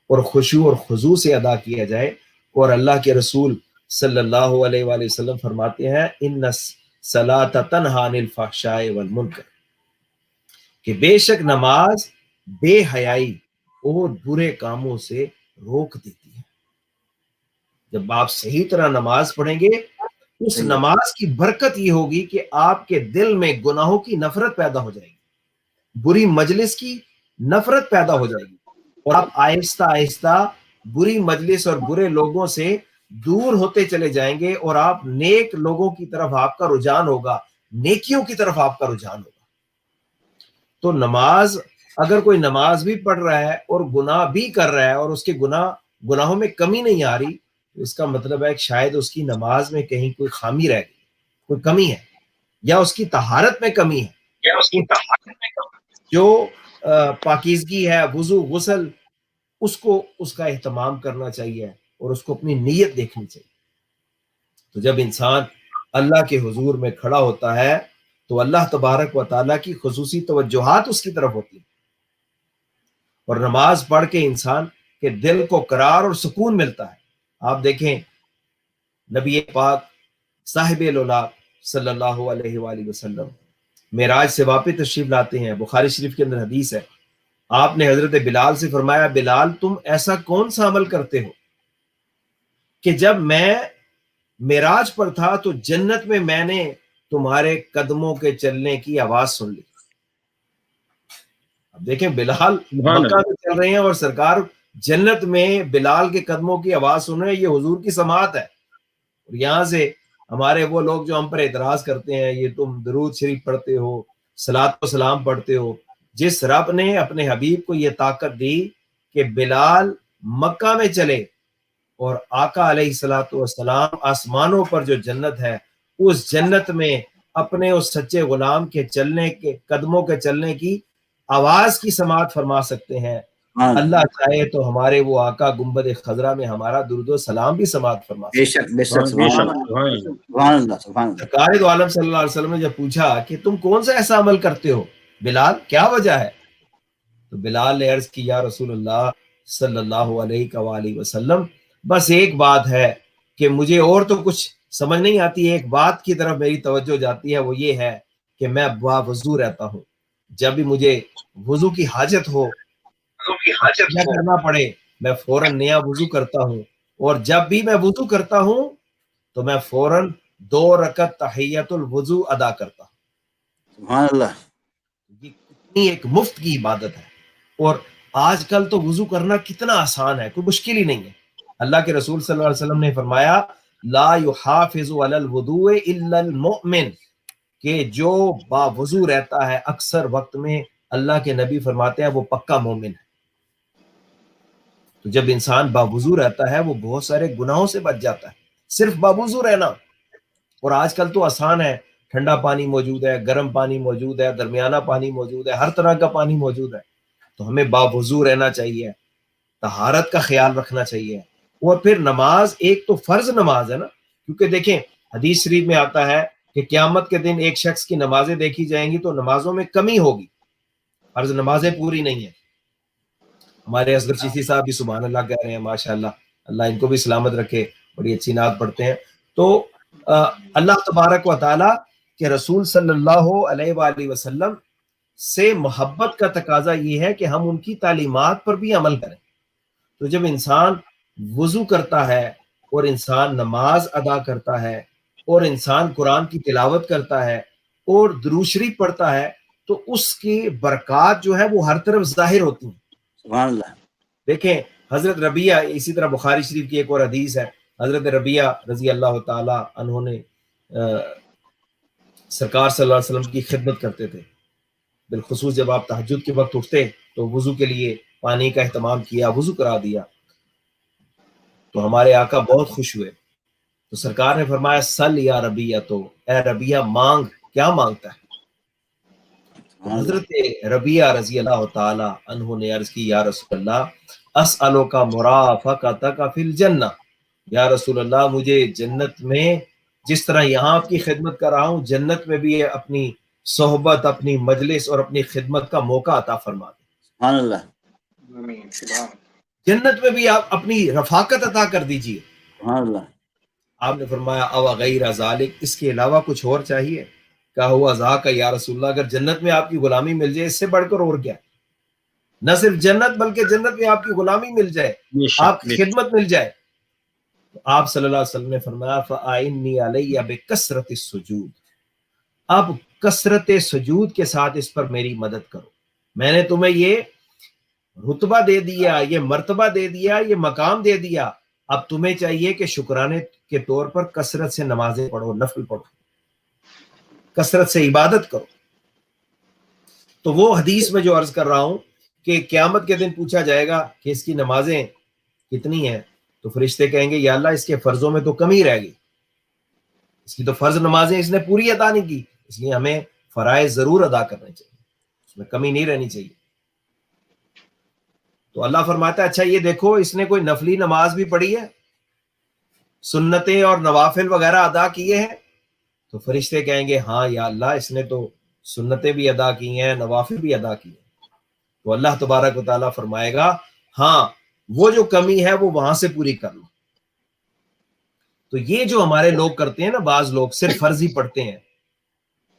اور خشوع اور خضوع سے ادا کیا جائے. اور اللہ کے رسول صلی اللہ علیہ وآلہ وسلم فرماتے ہیں ان الصلاۃ تنہی عن الفحشاء والمنکر, کہ بے شک نماز بے حیائی اور برے کاموں سے روک دیتی ہے. جب آپ صحیح طرح نماز پڑھیں گے, اس نماز کی برکت یہ ہوگی کہ آپ کے دل میں گناہوں کی نفرت پیدا ہو جائے گی, بری مجلس کی نفرت پیدا ہو جائے گی, اور آپ آہستہ آہستہ بری مجلس اور برے لوگوں سے دور ہوتے چلے جائیں گے, اور آپ نیک لوگوں کی طرف آپ کا رجحان ہوگا, نیکیوں کی طرف آپ کا رجحان ہوگا. تو نماز, اگر کوئی نماز بھی پڑھ رہا ہے اور گناہ بھی کر رہا ہے اور اس کے گناہوں میں کمی نہیں آ رہی, تو اس کا مطلب ہے کہ شاید اس کی نماز میں کہیں کوئی خامی رہ گئی, کوئی کمی ہے, یا اس کی طہارت میں کمی ہے. جو پاکیزگی ہے, وضو غسل, اس کا اہتمام کرنا چاہیے اور اس کو اپنی نیت دیکھنی چاہیے. تو جب انسان اللہ کے حضور میں کھڑا ہوتا ہے تو اللہ تبارک و تعالیٰ کی خصوصی توجہات اس کی طرف ہوتی ہیں, اور نماز پڑھ کے انسان کے دل کو قرار اور سکون ملتا ہے. آپ دیکھیں نبی پاک صاحب العلا صلی اللہ علیہ وآلہ وسلم معراج سے واپس تشریف لاتے ہیں. بخاری شریف کے اندر حدیث ہے, آپ نے حضرت بلال سے فرمایا بلال تم ایسا کون سا عمل کرتے ہو کہ جب میں معراج پر تھا تو جنت میں نے تمہارے قدموں کے چلنے کی آواز سن لی. اب دیکھیں بلال مکہ میں چل رہے ہیں اور سرکار جنت میں بلال کے قدموں کی آواز سن رہے ہیں, یہ حضور کی سماعت ہے. اور یہاں سے ہمارے وہ لوگ جو ہم پر اعتراض کرتے ہیں, یہ تم درود شریف پڑھتے ہو, صلاۃ و سلام پڑھتے ہو. جس رب نے اپنے حبیب کو یہ طاقت دی کہ بلال مکہ میں چلے اور آقا علیہ الصلوۃ والسلام آسمانوں پر جو جنت ہے اس جنت میں اپنے اس سچے غلام کے چلنے کے قدموں کے چلنے کی آواز کی سماعت فرما سکتے ہیں, اللہ چاہے تو ہمارے وہ آقا گنبد خضرا میں ہمارا درود و سلام بھی سماعت فرما سکتے ہیں. بے شک سبحان اللہ. سرکار دو عالم صلی اللہ علیہ وسلم نے جب پوچھا کہ تم کون سا ایسا عمل کرتے ہو بلال, کیا وجہ ہے, تو بلال نے عرض کی یا رسول اللہ صلی اللہ علیہ وآلہ وسلم بس ایک بات ہے کہ مجھے اور تو کچھ سمجھ نہیں آتی, ایک بات کی طرف میری توجہ جاتی ہے, وہ یہ ہے کہ میں با وضو رہتا ہوں. جب بھی مجھے وضو کی حاجت ہو, کیا کرنا پڑے, میں فوراً نیا وضو کرتا ہوں, اور جب بھی میں وضو کرتا ہوں تو میں فوراً 2 رکعت تحیۃ الوضو ادا کرتا ہوں. سبحان اللہ. یہ کتنی ایک مفت کی عبادت ہے, اور آج کل تو وضو کرنا کتنا آسان ہے, کوئی مشکل ہی نہیں ہے. اللہ کے رسول صلی اللہ علیہ وسلم نے فرمایا لا یحافظ علی الوضوء الا المؤمن, کہ جو با وضو رہتا ہے اکثر وقت میں, اللہ کے نبی فرماتے ہیں وہ پکا مومن ہے. تو جب انسان با وضو رہتا ہے وہ بہت سارے گناہوں سے بچ جاتا ہے, صرف با وضو رہنا. اور آج کل تو آسان ہے, ٹھنڈا پانی موجود ہے, گرم پانی موجود ہے, درمیانہ پانی موجود ہے, ہر طرح کا پانی موجود ہے. تو ہمیں با وضو رہنا چاہیے, طہارت کا خیال رکھنا چاہیے. اور پھر نماز ایک تو فرض نماز ہے نا, کیونکہ دیکھیں حدیث شریف میں آتا ہے کہ قیامت کے دن ایک شخص کی نمازیں دیکھی جائیں گی تو نمازوں میں کمی ہوگی, فرض نمازیں پوری نہیں ہیں. ہمارے اصغر چشتی صاحب بھی سبحان اللہ کہہ رہے ہیں, ماشاءاللہ, اللہ ان کو بھی سلامت رکھے, بڑی اچھی نعت پڑھتے ہیں. تو اللہ تبارک و تعالیٰ کے رسول صلی اللہ علیہ وآلہ وسلم سے محبت کا تقاضا یہ ہے کہ ہم ان کی تعلیمات پر بھی عمل کریں. تو جب انسان وضو کرتا ہے اور انسان نماز ادا کرتا ہے اور انسان قرآن کی تلاوت کرتا ہے اور درود شریف پڑھتا ہے تو اس کی برکات جو ہے وہ ہر طرف ظاہر ہوتی ہیں. سبحان اللہ. دیکھیں حضرت ربیعہ, اسی طرح بخاری شریف کی ایک اور حدیث ہے, حضرت ربیعہ رضی اللہ تعالی عنہ نے سرکار صلی اللہ علیہ وسلم کی خدمت کرتے تھے, بالخصوص جب آپ تہجد کے وقت اٹھتے تو وضو کے لیے پانی کا اہتمام کیا, وضو کرا دیا. تو ہمارے آقا بہت خوش ہوئے, تو سرکار نے فرمایا سل یا ربیعہ, تو اے ربیعہ مانگ, کیا مانگتا ہے؟ سبحان اللہ حضرت ربیہ رضی اللہ تعالی عنہ نے عرض کی یا رسول اللہ اسألک مرافقتک فی الجنہ، یا رسول اللہ مجھے جنت میں جس طرح یہاں آپ کی خدمت کر رہا ہوں جنت میں بھی اپنی صحبت، اپنی مجلس اور اپنی خدمت کا موقع عطا فرما دیں۔ سبحان اللہ آمین سبحان جنت میں بھی آپ اپنی رفاقت عطا کر دیجئے۔ سبحان اللہ آپ نے فرمایا او غیر ذالک، اس کے علاوہ کچھ اور چاہیے؟ کہا ہوا ذاک یا رسول اللہ، اگر جنت میں آپ کی غلامی مل جائے اس سے بڑھ کر اور کیا، نہ صرف جنت بلکہ جنت میں آپ کی غلامی مل جائے، آپ کی خدمت مل جائے۔ تو آپ صلی اللہ علیہ وسلم نے فرمایا فَأَعِنِّي عَلَيَّ بِكَثْرَةِ السُّجُودِ، اب کثرت سجود کے ساتھ اس پر میری مدد کرو۔ میں نے تمہیں یہ رتبہ دے دیا، یہ مرتبہ دے دیا، یہ مقام دے دیا، اب تمہیں چاہیے کہ شکرانے کے طور پر کثرت سے نمازیں پڑھو، نفل پڑھو، کثرت سے عبادت کرو۔ تو وہ حدیث میں جو عرض کر رہا ہوں کہ قیامت کے دن پوچھا جائے گا کہ اس کی نمازیں کتنی ہیں، تو فرشتے کہیں گے یا اللہ اس کے فرضوں میں تو کمی رہ گئی، اس کی تو فرض نمازیں اس نے پوری ادا نہیں کی، اس لیے ہمیں فرائض ضرور ادا کرنے چاہیے، اس میں کمی نہیں رہنی چاہیے۔ تو اللہ فرماتا ہے اچھا یہ دیکھو اس نے کوئی نفلی نماز بھی پڑھی ہے، سنتیں اور نوافل وغیرہ ادا کیے ہیں؟ تو فرشتے کہیں گے ہاں یا اللہ اس نے تو سنتیں بھی ادا کی ہیں، نوافل بھی ادا کی ہیں۔ تو اللہ تبارک و تعالیٰ فرمائے گا ہاں وہ جو کمی ہے وہ وہاں سے پوری کر لو۔ تو یہ جو ہمارے لوگ کرتے ہیں نا، بعض لوگ صرف فرض ہی پڑھتے ہیں،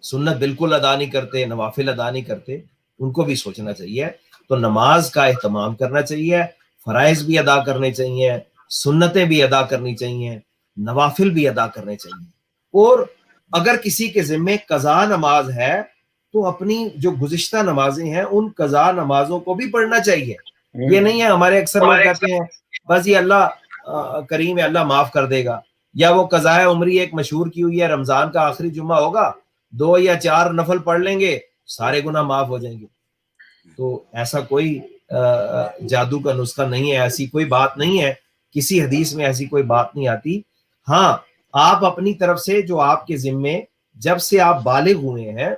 سنت بالکل ادا نہیں کرتے، نوافل ادا نہیں کرتے، ان کو بھی سوچنا چاہیے۔ تو نماز کا اہتمام کرنا چاہیے، فرائض بھی ادا کرنے چاہیے، سنتیں بھی ادا کرنی چاہیے، نوافل بھی ادا کرنے چاہیے۔ اور اگر کسی کے ذمے قضا نماز ہے تو اپنی جو گزشتہ نمازیں ہیں ان قضا نمازوں کو بھی پڑھنا چاہیے۔ یہ نہیں ہے ہمارے اکثر لوگ کہتے ہیں بس یہ اللہ کریم ہے، اللہ معاف کر دے گا، یا وہ قضائے عمری ایک مشہور کی ہوئی ہے، رمضان کا آخری جمعہ ہوگا 2 یا 4 نفل پڑھ لیں گے سارے گناہ معاف ہو جائیں گے۔ تو ایسا کوئی جادو کا نسخہ نہیں ہے، ایسی کوئی بات نہیں ہے، کسی حدیث میں ایسی کوئی بات نہیں آتی۔ ہاں آپ اپنی طرف سے جو آپ کے ذمے جب سے آپ بالغ ہوئے ہیں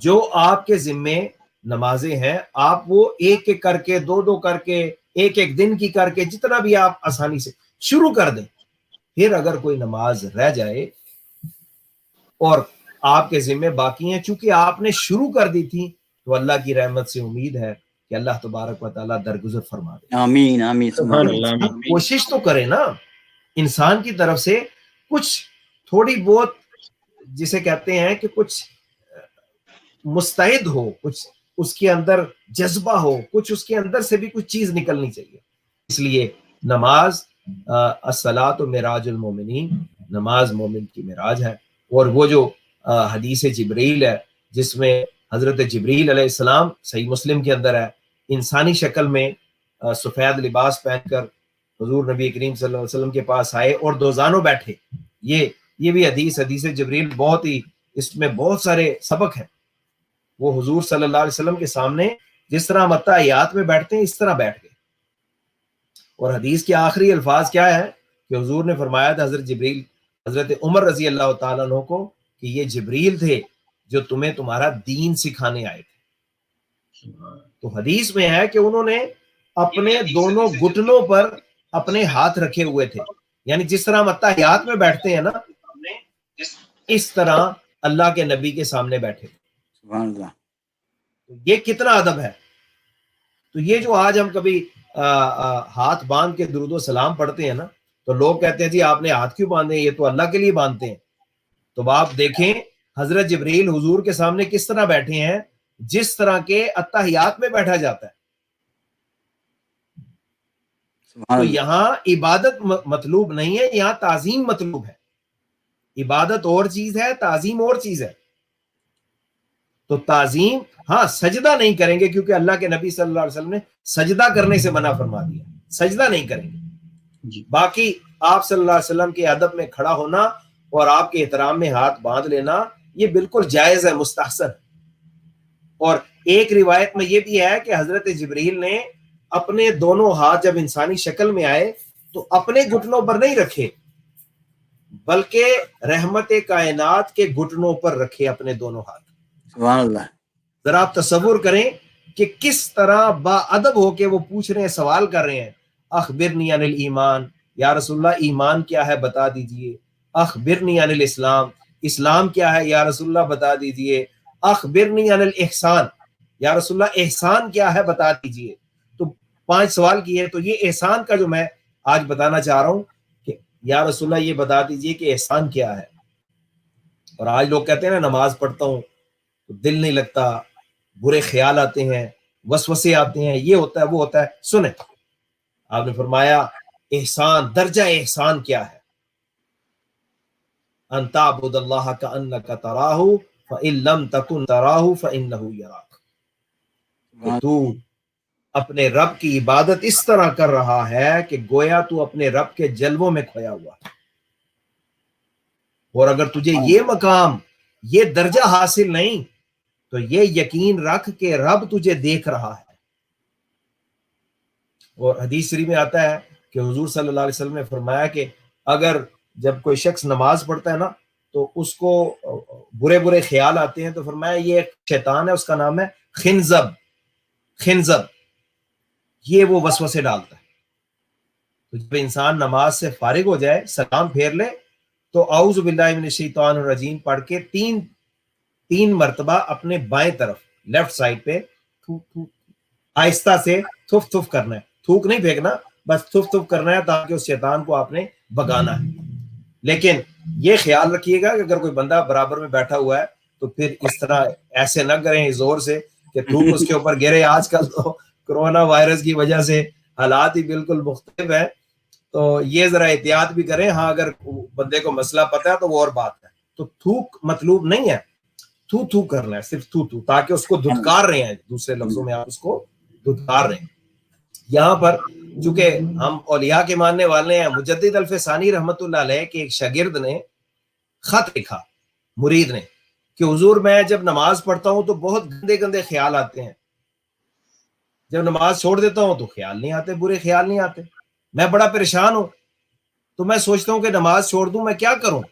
جو آپ کے ذمے نمازیں ہیں آپ وہ ایک ایک کر کے 2 کر کے ایک ایک دن کی کر کے جتنا بھی آپ آسانی سے شروع کر دیں۔ پھر اگر کوئی نماز رہ جائے اور آپ کے ذمے باقی ہیں، چونکہ آپ نے شروع کر دی تھی، تو اللہ کی رحمت سے امید ہے کہ اللہ تبارک و تعالیٰ درگزر فرما دے۔ آمین آمین سبحان اللہ آپ کوشش تو کریں نا، انسان کی طرف سے کچھ تھوڑی بہت جسے کہتے ہیں کہ کچھ مستعد ہو، کچھ اس کے اندر جذبہ ہو، کچھ اس کے اندر سے بھی کچھ چیز نکلنی چاہیے۔ اس لیے نماز الصلاۃ معراج المومنین، نماز مومن کی معراج ہے۔ اور وہ جو حدیث جبریل ہے جس میں حضرت جبریل علیہ السلام صحیح مسلم کے اندر ہے، انسانی شکل میں سفید لباس پہن کر حضور نبی کریم صلی اللہ علیہ وسلم کے پاس آئے اور دوزانوں بیٹھے۔ یہ بھی حدیث جبریل بہت ہی، اس میں بہت سارے سبق ہیں۔ وہ حضور صلی اللہ علیہ وسلم کے سامنے جس طرح ہم اتحیات میں بیٹھتے ہیں اس طرح بیٹھ گئے۔ اور حدیث کے آخری الفاظ کیا ہے کہ حضور نے فرمایا تھا حضرت جبریل حضرت عمر رضی اللہ تعالیٰ عنہ کو کہ یہ جبریل تھے جو تمہیں تمہارا دین سکھانے آئے تھے۔ تو حدیث میں ہے کہ انہوں نے اپنے دونوں گھٹنوں پر اپنے ہاتھ رکھے ہوئے تھے، یعنی جس طرح ہم اتحیات میں بیٹھتے ہیں نا اس طرح اللہ کے نبی کے سامنے بیٹھے تھے۔ سبحان اللہ۔ یہ کتنا ادب ہے۔ تو یہ جو آج ہم کبھی ہاتھ باندھ کے درود و سلام پڑھتے ہیں نا تو لوگ کہتے ہیں جی آپ نے ہاتھ کیوں باندھے، یہ تو اللہ کے لیے باندھتے ہیں۔ تو آپ دیکھیں حضرت جبریل حضور کے سامنے کس طرح بیٹھے ہیں، جس طرح کے اتحیات میں بیٹھا جاتا ہے۔ تو یہاں عبادت مطلوب نہیں ہے، یہاں تعظیم مطلوب ہے۔ عبادت اور چیز ہے، تعظیم اور چیز ہے۔ تو تعظیم، ہاں سجدہ نہیں کریں گے کیونکہ اللہ کے نبی صلی اللہ علیہ وسلم نے سجدہ کرنے سے منع فرما دیا، سجدہ نہیں کریں گے۔ باقی آپ صلی اللہ علیہ وسلم کے ادب میں کھڑا ہونا اور آپ کے احترام میں ہاتھ باندھ لینا یہ بالکل جائز ہے، مستحسن۔ اور ایک روایت میں یہ بھی ہے کہ حضرت جبریل نے اپنے دونوں ہاتھ جب انسانی شکل میں آئے تو اپنے گھٹنوں پر نہیں رکھے بلکہ رحمت کائنات کے گھٹنوں پر رکھے اپنے دونوں ہاتھ۔ سبحان اللہ۔ ذرا آپ تصور کریں کہ کس طرح با ادب ہو کے وہ پوچھ رہے ہیں, سوال کر رہے ہیں. اخبرنی عن الایمان, یا رسول اللہ ایمان کیا ہے بتا دیجئے. اخبرنی عن الاسلام, اسلام کیا ہے یا رسول اللہ بتا دیجئے. اخبرنی عن الاحسان, یا رسول اللہ احسان کیا ہے بتا دیجئے. تو 5 سوال کیے. تو یہ احسان کا جو میں آج بتانا چاہ رہا ہوں کہ یا رسول اللہ یہ بتا دیجئے کہ احسان کیا ہے. اور آج لوگ کہتے ہیں نا نماز پڑھتا ہوں تو دل نہیں لگتا, برے خیال آتے ہیں, وسوسے آتے ہیں, یہ ہوتا ہے وہ ہوتا ہے. سنیں, آپ نے فرمایا احسان, درجہ احسان کیا ہے؟ ان تعبد اللہ کأنک تراہ فإن لم تکن تراہ فإنہ یراک. کہ تو اپنے رب کی عبادت اس طرح کر رہا ہے کہ گویا تو اپنے رب کے جلووں میں کھویا ہوا ہے. اور اگر تجھے یہ مقام, یہ درجہ حاصل نہیں تو یہ یقین رکھ کہ رب تجھے دیکھ رہا ہے. اور حدیث شریف میں آتا ہے کہ حضور صلی اللہ علیہ وسلم نے فرمایا کہ اگر جب کوئی شخص نماز پڑھتا ہے نا تو اس کو برے برے خیال آتے ہیں, تو فرمایا یہ ایک شیطان ہے, اس کا نام ہے خنزب. خنزب یہ وہ وسوسے ڈالتا ہے. تو جب انسان نماز سے فارغ ہو جائے, سلام پھیر لے, تو اعوذ باللہ من الشیطان الرجیم پڑھ کے تین مرتبہ اپنے بائیں طرف لیفٹ سائڈ پہ آہستہ سے تھف تھف کرنا ہے. تھوک نہیں پھینکنا, بس تھف تھف کرنا ہے تاکہ اس شیطان کو آپ نے بھگانا ہے. لیکن یہ خیال رکھیے گا کہ اگر کوئی بندہ برابر میں بیٹھا ہوا ہے تو پھر اس طرح ایسے نہ کریں زور سے کہ تھوک اس کے اوپر گرے. آج کل تو کرونا وائرس کی وجہ سے حالات ہی بالکل مختلف ہیں, تو یہ ذرا احتیاط بھی کریں. ہاں اگر بندے کو مسئلہ پتہ ہے تو وہ اور بات ہے. تو تھوک مطلوب نہیں ہے, تھو تھو کرنا ہے, صرف تھو تھو, تاکہ اس کو دھتکار رہے ہیں. دوسرے لفظوں میں آپ اس کو دھتکار رہے ہیں. یہاں پر چونکہ ہم اولیاء کے ماننے والے ہیں, مجدد الفسانی رحمت اللہ علیہ کے ایک شاگرد نے خط لکھا مرید نے کہ حضور میں جب نماز پڑھتا ہوں تو بہت گندے گندے خیال آتے ہیں, جب نماز چھوڑ دیتا ہوں تو خیال نہیں آتے, برے خیال نہیں آتے, میں بڑا پریشان ہوں, تو میں سوچتا ہوں کہ نماز چھوڑ دوں, میں کیا کروں؟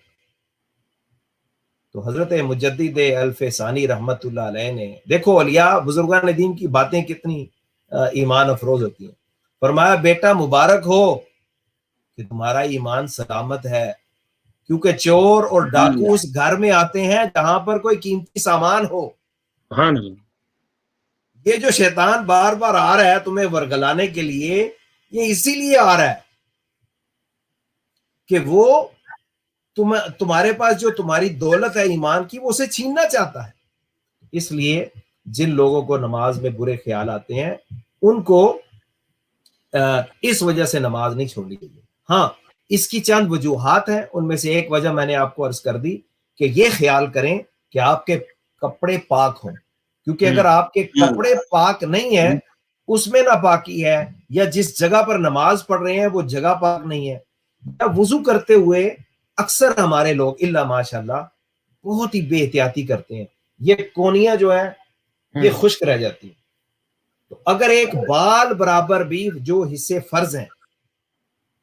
تو حضرت مجدد الفسانی رحمت اللہ علیہ نے, دیکھو اولیاء بزرگان دین کی باتیں کتنی ایمان افروز ہوتی ہیں. فرمایا بیٹا مبارک ہو کہ تمہارا ایمان سلامت ہے, کیونکہ چور اور ڈاکو اس گھر میں آتے ہیں جہاں پر کوئی قیمتی سامان ہو. یہ جو شیطان بار بار آ رہا ہے تمہیں ورگلانے کے لیے, یہ اسی لیے آ رہا ہے کہ وہ تمہارے پاس جو تمہاری دولت ہے ایمان کی, وہ اسے چھیننا چاہتا ہے. اس لیے جن لوگوں کو نماز میں برے خیال آتے ہیں ان کو اس وجہ سے نماز نہیں چھوڑنی چاہیے. ہاں اس کی چند وجوہات ہیں, ان میں سے ایک وجہ میں نے آپ کو عرض کر دی کہ یہ خیال کریں کہ آپ کے کپڑے پاک ہوں, کیونکہ اگر آپ کے کپڑے پاک نہیں ہیں, اس میں ناپاکی ہے, یا جس جگہ پر نماز پڑھ رہے ہیں وہ جگہ پاک نہیں ہے, یا وضو کرتے ہوئے اکثر ہمارے لوگ الا ماشاءاللہ بہت ہی بے احتیاطی کرتے ہیں, یہ کونیاں جو ہیں یہ خشک رہ جاتی ہیں. تو اگر ایک بال برابر بھی جو حصے فرض ہیں,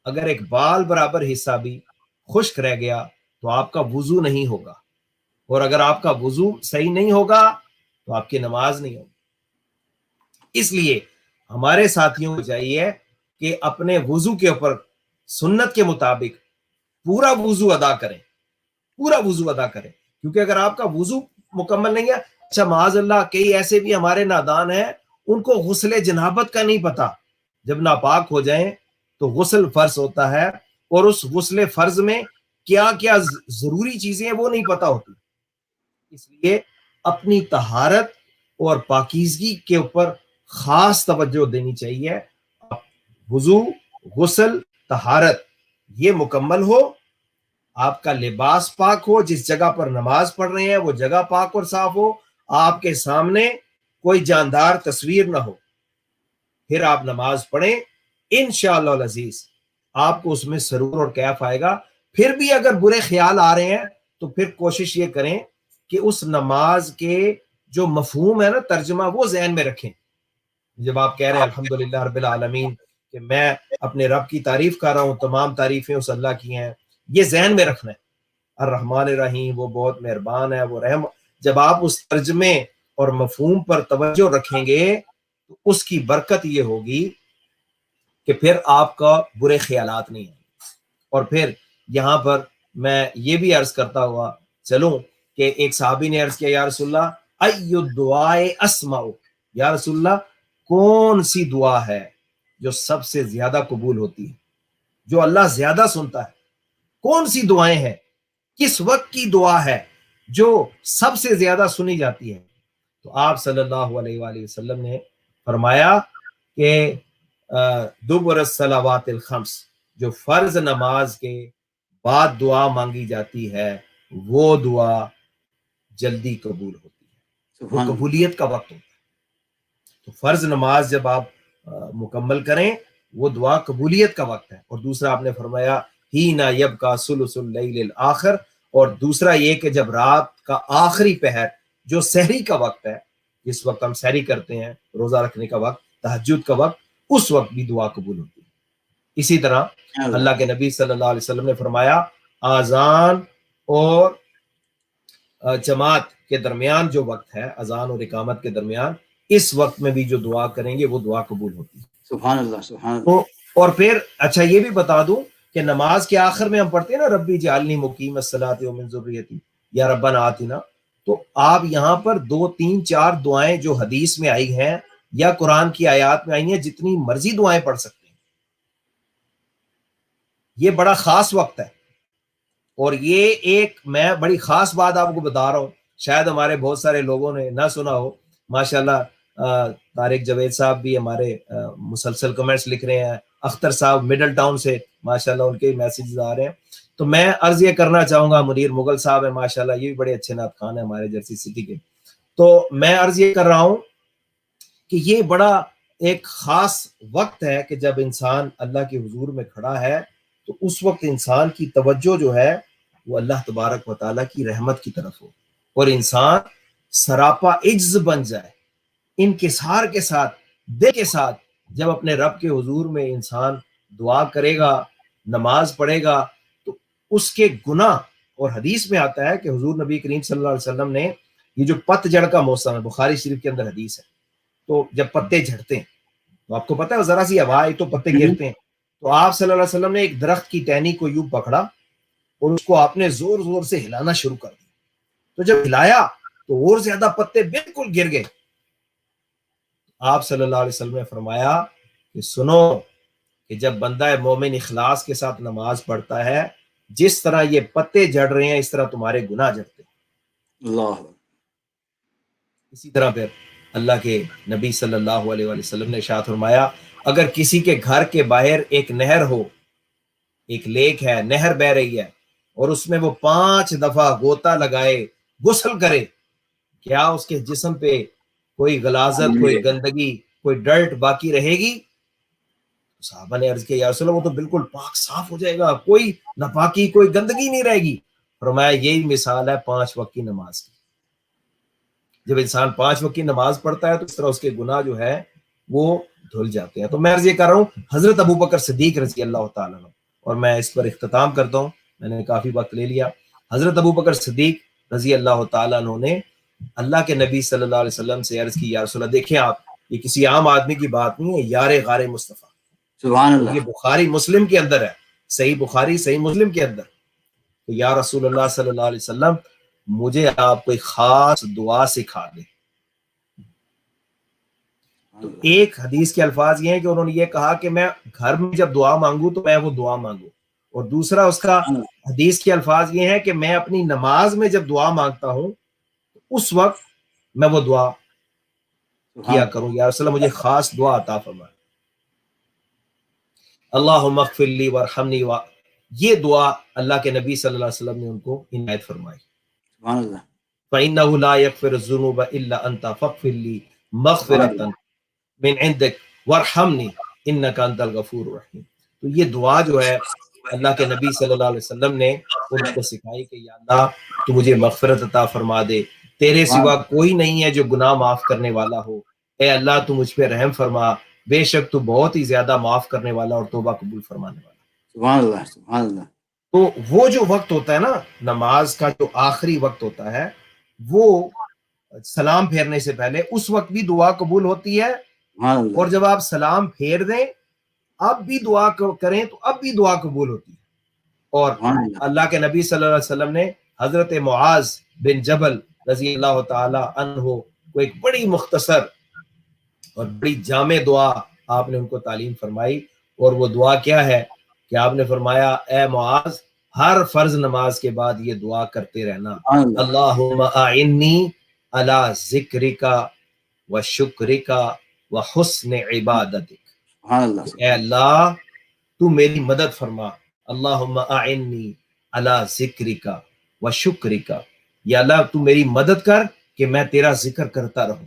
اگر ایک بال برابر حصہ بھی خشک رہ گیا تو آپ کا وضو نہیں ہوگا, اور اگر آپ کا وضو صحیح نہیں ہوگا تو آپ کی نماز نہیں ہوگی. اس لیے ہمارے ساتھیوں کو چاہیے کہ اپنے وضو کے اوپر سنت کے مطابق پورا وضو ادا کریں, پورا وضو ادا کریں, کیونکہ اگر آپ کا وضو مکمل نہیں ہے, اچھا معاذ اللہ کئی ایسے بھی ہمارے نادان ہیں ان کو غسل جنابت کا نہیں پتا, جب ناپاک ہو جائیں تو غسل فرض ہوتا ہے, اور اس غسل فرض میں کیا کیا ضروری چیزیں ہیں وہ نہیں پتا ہوتی. اس لیے اپنی طہارت اور پاکیزگی کے اوپر خاص توجہ دینی چاہیے. وضو, غسل, طہارت یہ مکمل ہو, آپ کا لباس پاک ہو, جس جگہ پر نماز پڑھ رہے ہیں وہ جگہ پاک اور صاف ہو, آپ کے سامنے کوئی جاندار تصویر نہ ہو, پھر آپ نماز پڑھیں, انشاءاللہ العزیز آپ کو اس میں سرور اور کیف آئے گا. پھر بھی اگر برے خیال آ رہے ہیں تو پھر کوشش یہ کریں کہ اس نماز کے جو مفہوم ہے نا, ترجمہ, وہ ذہن میں رکھیں. جب آپ کہہ رہے ہیں الحمدللہ رب العالمین کہ میں اپنے رب کی تعریف کر رہا ہوں, تمام تعریفیں اس اللہ کی ہیں, یہ ذہن میں رکھنا ہے. الرحمن الرحیم, وہ بہت مہربان ہے, وہ رحم. جب آپ اس ترجمے اور مفہوم پر توجہ رکھیں گے تو اس کی برکت یہ ہوگی کہ پھر آپ کا برے خیالات نہیں ہیں۔ اور پھر یہاں پر میں یہ بھی عرض کرتا ہوا چلوں کہ ایک صحابی نے عرض کیا یا رسول اللہ ای الدعاء اسمع، یا رسول اللہ کون سی دعا ہے جو سب سے زیادہ قبول ہوتی ہے، جو اللہ زیادہ سنتا ہے؟ کون سی دعائیں ہیں، کس وقت کی دعا ہے جو سب سے زیادہ سنی جاتی ہے؟ تو آپ صلی اللہ علیہ وآلہ وسلم نے فرمایا کہ دبر الصلوات الخمس، جو فرض نماز کے بعد دعا مانگی جاتی ہے وہ دعا جلدی قبول ہوتی ہے، وہ قبولیت کا وقت ہوتا ہے۔ تو فرض نماز جب آپ مکمل کریں وہ دعا قبولیت کا وقت ہے۔ اور دوسرا آپ نے فرمایا ہینا یبقى ثلث اللیل الآخر، اور دوسرا یہ کہ جب رات کا آخری پہر جو سحری کا وقت ہے، جس وقت ہم سحری کرتے ہیں، روزہ رکھنے کا وقت، تہجد کا وقت، اس وقت بھی دعا قبول ہوتی ہے۔ اسی طرح اللہ کے نبی صلی اللہ علیہ وسلم نے فرمایا اذان اور جماعت کے درمیان جو وقت ہے، اذان اور اقامت کے درمیان، اس وقت میں بھی جو دعا کریں گے وہ دعا قبول ہوتی ہے۔ سبحان اللہ سبحان اللہ۔ اور پھر اچھا یہ بھی بتا دوں کہ نماز کے آخر میں ہم پڑھتے ہیں نا ربی جعلنی مقیم الصلاۃ ومن ذریتی یا ربنا آتنا، تو آپ یہاں پر 2 3 4 دعائیں جو حدیث میں آئی ہیں یا قرآن کی آیات میں آئی ہیں، جتنی مرضی دعائیں پڑھ سکتے ہیں۔ یہ بڑا خاص وقت ہے، اور یہ ایک میں بڑی خاص بات آپ کو بتا رہا ہوں، شاید ہمارے بہت سارے لوگوں نے نہ سنا ہو۔ ماشاءاللہ طارق جاوید صاحب بھی ہمارے مسلسل کمنٹس لکھ رہے ہیں، اختر صاحب مڈل ٹاؤن سے ماشاءاللہ ان کے میسیجز آ رہے ہیں۔ تو میں عرض یہ کرنا چاہوں گا، منیر مغل صاحب ہیں ماشاءاللہ، یہ بھی بڑے اچھے نعت خوان ہیں ہمارے جرسی سٹی کے، تو میں عرض یہ کر رہا ہوں کہ یہ بڑا ایک خاص وقت ہے کہ جب انسان اللہ کے حضور میں کھڑا ہے تو اس وقت انسان کی توجہ جو ہے وہ اللہ تبارک و تعالیٰ کی رحمت کی طرف ہو، اور انسان سراپا عجز بن جائے، انکسار کے ساتھ، دل کے ساتھ جب اپنے رب کے حضور میں انسان دعا کرے گا، نماز پڑھے گا، تو اس کے گناہ، اور حدیث میں آتا ہے کہ حضور نبی کریم صلی اللہ علیہ وسلم نے یہ جو پت جڑ کا موسم ہے، بخاری شریف کے اندر حدیث ہے، تو جب پتے جھڑتے ہیں تو آپ کو پتہ ہے ذرا سی ہوا آئی تو پتے گرتے ہیں، تو آپ صلی اللہ علیہ وسلم نے ایک درخت کی ٹہنی کو یوں پکڑا اور اس کو آپ نے زور زور سے ہلانا شروع کر دیا، تو جب ہلایا تو اور زیادہ پتے بالکل گر گئے۔ آپ صلی اللہ علیہ وسلم نے فرمایا کہ سنو کہ جب بندہ مومن اخلاص کے ساتھ نماز پڑھتا ہے، جس طرح یہ پتے جھڑ رہے ہیں اس طرح تمہارے گناہ جھڑتے ہیں۔ اللہ۔ اسی طرح پھر اللہ کے نبی صلی اللہ علیہ وآلہ وسلم نے ارشاد فرمایا اگر کسی کے گھر کے باہر ایک نہر ہو، ایک لیک ہے، نہر بہ رہی ہے، اور اس میں وہ 5 دفعہ غوطہ لگائے، غسل کرے، کیا اس کے جسم پہ کوئی غلاظت، کوئی گندگی، کوئی ڈرٹ باقی رہے گی؟ صحابہ نے عرض کیا یا رسول اللہ وہ تو بالکل پاک صاف ہو جائے گا، کوئی ناپاکی، کوئی گندگی نہیں رہے گی۔ فرمایا یہی مثال ہے 5 وقت کی نماز کی۔ جب انسان 5 وقت کی نماز پڑھتا ہے تو اس طرح اس کے گناہ جو ہے وہ دھل جاتے ہیں۔ تو میں عرض یہ کر رہا ہوں حضرت ابو بکر صدیق رضی اللہ تعالیٰ عنہ، اور میں اس پر اختتام کرتا ہوں، میں نے کافی وقت لے لیا۔ حضرت ابو بکر صدیق رضی اللہ تعالیٰ عنہ نے اللہ کے نبی صلی اللہ علیہ وسلم سے عرض کی یا رسول اللہ دیکھیں آپ، یہ کسی عام آدمی کی بات نہیں ہے، یار غار مصطفیٰ، سبحان اللہ۔ یہ بخاری مسلم کے اندر ہے، صحیح بخاری صحیح مسلم کے اندر۔ تو یا رسول اللہ صلی اللہ علیہ وسلم مجھے آپ کوئی خاص دعا سکھا دیں۔ تو ایک حدیث کے الفاظ یہ ہیں کہ انہوں نے یہ کہا کہ میں گھر میں جب دعا مانگوں تو میں وہ دعا مانگوں، اور دوسرا اس کا حدیث کے الفاظ یہ ہیں کہ میں اپنی نماز میں جب دعا مانگتا ہوں اس وقت میں وہ دعا کیا کروں، یا رسول اللہ مجھے خاص دعا عطا فرمائے۔ اللہم اغفر لی وارحمنی، یہ دعا اللہ کے نبی صلی اللہ علیہ وسلم نے ان کو عنایت فرمائی۔ سبحان اللہ۔ فإنہ لا یغفر الذنوب الا انت فاغفر لی مغفرۃ من عندک وارحمنی انک انت الغفور الرحیم۔ تو یہ دعا جو ہے اللہ کے نبی صلی اللہ علیہ وسلم نے ان کو سکھائی کہ یا اللہ تو مجھے مغفرت عطا فرما دے، تیرے سوا کوئی نہیں ہے جو گناہ معاف کرنے والا ہو، اے اللہ تو مجھ پہ رحم فرما، بے شک تو بہت ہی زیادہ معاف کرنے والا اور توبہ قبول فرمانے والا۔ سبحان اللہ سبحان اللہ۔ تو وہ جو وقت ہوتا ہے نا نماز کا، جو آخری وقت ہوتا ہے، وہ سلام پھیرنے سے پہلے اس وقت بھی دعا قبول ہوتی ہے, سبحان اللہ. اور جب آپ سلام پھیر دیں اب بھی دعا کریں تو اب بھی دعا قبول ہوتی ہے. اور سبحان اللہ. اللہ کے نبی صلی اللہ علیہ وسلم نے حضرت معاذ بن جبل رضی اللہ تعالی عنہ کو ایک بڑی مختصر اور بڑی جامع دعا آپ نے ان کو تعلیم فرمائی, اور وہ دعا کیا ہے کہ آپ نے فرمایا اے معاذ ہر فرض نماز کے بعد یہ دعا کرتے رہنا, سبحان اللہ. اللہم اعنی علی ذکرک و شکرک و حسن عبادتک. سبحان اللہ. اے اللہ تو میری مدد فرما, اللہم اعنی علی ذکرک و شکرک, یا اللہ تو میری مدد کر کہ میں تیرا ذکر کرتا رہوں,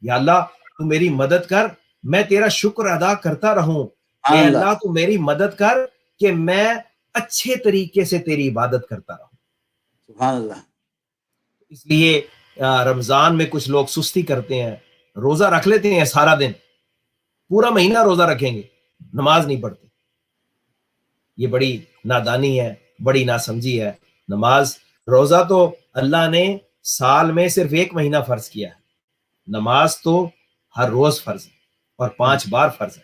یا اللہ تو میری مدد کر میں تیرا شکر ادا کرتا رہوں, اے اللہ تو میری مدد کر کہ میں اچھے طریقے سے تیری عبادت کرتا رہوں. سبحان اللہ. اس لیے رمضان میں کچھ لوگ سستی کرتے ہیں, روزہ رکھ لیتے ہیں سارا دن, پورا مہینہ روزہ رکھیں گے, نماز نہیں پڑھتے. یہ بڑی نادانی ہے, بڑی ناسمجھی ہے. نماز روزہ تو اللہ نے سال میں صرف ایک مہینہ فرض کیا ہے, نماز تو ہر روز فرض ہے اور 5 بار فرض ہے,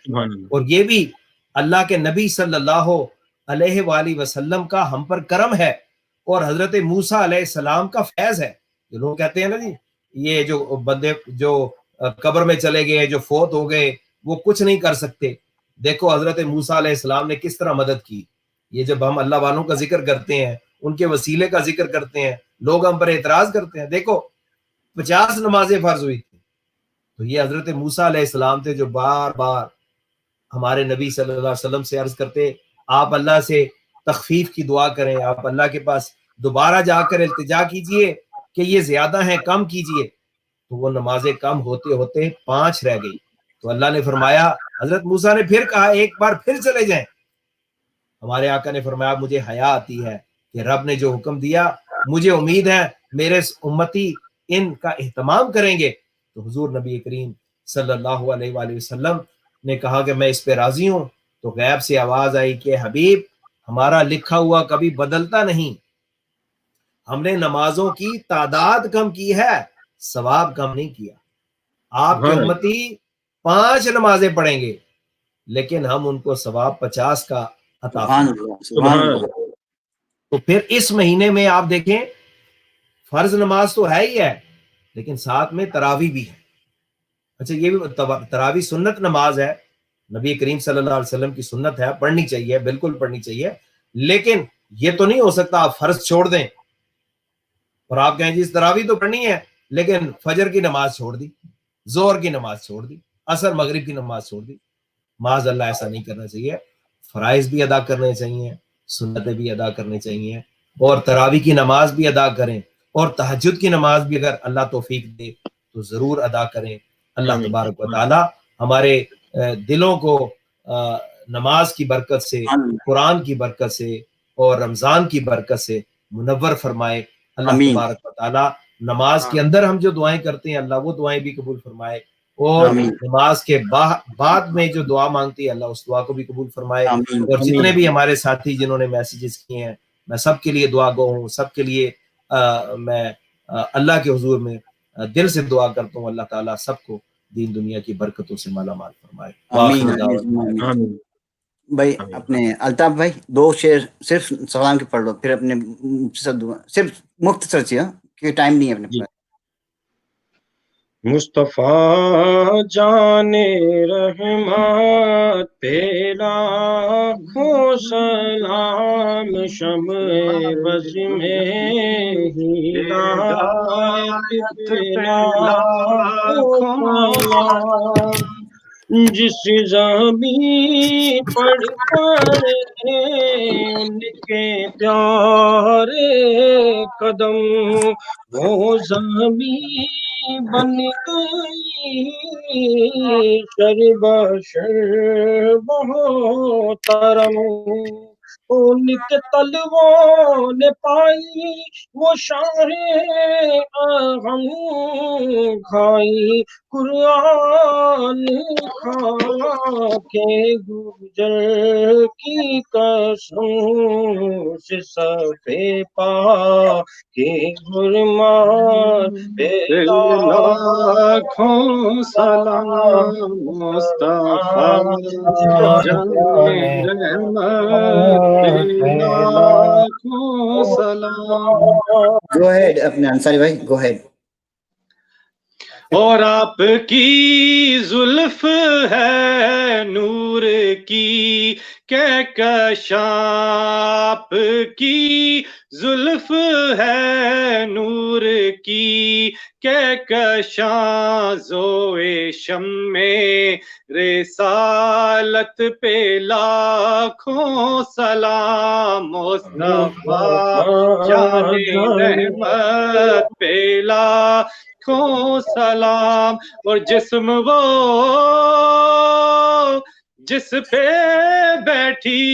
اور یہ بھی اللہ کے نبی صلی اللہ علیہ وآلہ وسلم کا ہم پر کرم ہے اور حضرت موسیٰ علیہ السلام کا فیض ہے. جو لوگ کہتے ہیں نا جی یہ جو بندے جو قبر میں چلے گئے, جو فوت ہو گئے, وہ کچھ نہیں کر سکتے. دیکھو حضرت موسیٰ علیہ السلام نے کس طرح مدد کی. یہ جب ہم اللہ والوں کا ذکر کرتے ہیں, ان کے وسیلے کا ذکر کرتے ہیں, لوگ ہم پر اعتراض کرتے ہیں. دیکھو 50 نمازیں فرض ہوئی تھی, تو یہ حضرت موسیٰ علیہ السلام تھے جو بار بار ہمارے نبی صلی اللہ علیہ وسلم سے عرض کرتے آپ اللہ سے تخفیف کی دعا کریں, آپ اللہ کے پاس دوبارہ جا کر التجا کیجئے کہ یہ زیادہ ہیں, کم کیجئے. تو وہ نمازیں کم ہوتے ہوتے 5 رہ گئی. تو اللہ نے فرمایا, حضرت موسیٰ نے پھر کہا ایک بار پھر چلے جائیں. ہمارے آقا نے فرمایا مجھے حیا آتی ہے کہ رب نے جو حکم دیا, مجھے امید ہے میرے امتی ان کا اہتمام کریں گے. تو حضور نبی کریم صلی اللہ علیہ وآلہ وسلم نے کہا کہ میں اس پہ راضی ہوں. تو غیب سے آواز آئی کہ حبیب ہمارا لکھا ہوا کبھی بدلتا نہیں, ہم نے نمازوں کی تعداد کم کی ہے, ثواب کم نہیں کیا. آپ کے امتی 5 نمازیں پڑھیں گے لیکن ہم ان کو ثواب 50 کا عطا فرمائیں. تو پھر اس مہینے میں آپ دیکھیں فرض نماز تو ہے ہی ہے لیکن ساتھ میں تراویح بھی ہے. اچھا یہ بھی تراویح سنت نماز ہے, نبی کریم صلی اللہ علیہ وسلم کی سنت ہے, پڑھنی چاہیے, بالکل پڑھنی چاہیے. لیکن یہ تو نہیں ہو سکتا آپ فرض چھوڑ دیں اور آپ کہیں جی اس تراویح تو پڑھنی ہے لیکن فجر کی نماز چھوڑ دی, ظہر کی نماز چھوڑ دی, عصر مغرب کی نماز چھوڑ دی. معاذ اللہ ایسا نہیں کرنا چاہیے. فرائض بھی ادا کرنے چاہیے, سنتیں بھی ادا کرنی چاہیے, اور تراویح کی نماز بھی ادا کریں, اور تہجد کی نماز بھی اگر اللہ توفیق دے تو ضرور ادا کریں. اللہ تبارک و تعالی ہمارے دلوں کو نماز کی برکت سے, قرآن کی برکت سے اور رمضان کی برکت سے منور فرمائے. اللہ تبارک و تعالی نماز کے اندر ہم جو دعائیں کرتے ہیں اللہ وہ دعائیں بھی قبول فرمائے, اور نماز کے بعد میں جو دعا مانگتی ہے اللہ اس دعا کو بھی قبول فرمائے. اور جتنے بھی ہمارے ساتھی جنہوں نے میسیجز کیے ہیں میں سب کے لیے دعا گو ہوں, سب کے لیے میں اللہ کے حضور میں دل سے دعا کرتا ہوں اللہ تعالیٰ سب کو دین دنیا کی برکتوں سے مالا مال فرمائے. آمین. بھائی اپنے الطاف بھائی 2 شعر صرف سلام کے پڑھ لو, پھر اپنے صرف مختصر سی, کہ ٹائم نہیں ہے اپنے پاس. مصطفیٰ جان رحمت تیرا ہو سلام, شمع بز میں ہدایت تیرا ہو سلام. جس زمین پڑھ کر ان کے پیارے قدم وہ زمین بن گئی شربشر محترم. نت طلبوں نے پائی وہ شاہ اہم کھائی, قرآن کھا کے گجر کی قسم سے صفے پا کے گرمان پہ لاکھوں سلام مصطفیٰ جانے رحمت پہ لاکھوں سلام. Go ahead, اپنے انصاری بھائی, go ahead. اور آپ کی زلف ہے نور کی کہکشاں، آپ کی زلف ہے نور کی کہکشاں، ضوئے شمع رسالت پہ لاکھوں سلام، مصطفیٰ جان رحمت پہ لاکھوں سلام. اور جسم وہ جس پہ بیٹھی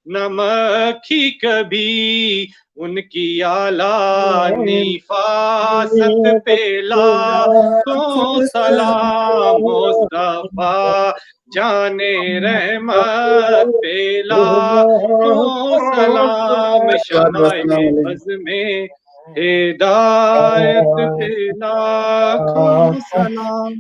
نہ مکھی کبھی، ان کی اعلیٰ نفاست پہ لاکھوں سلام، مصطفیٰ جان رحمت پہ لاکھوں سلام، شمائے بزم ہدایت پہ لاکھوں سلام.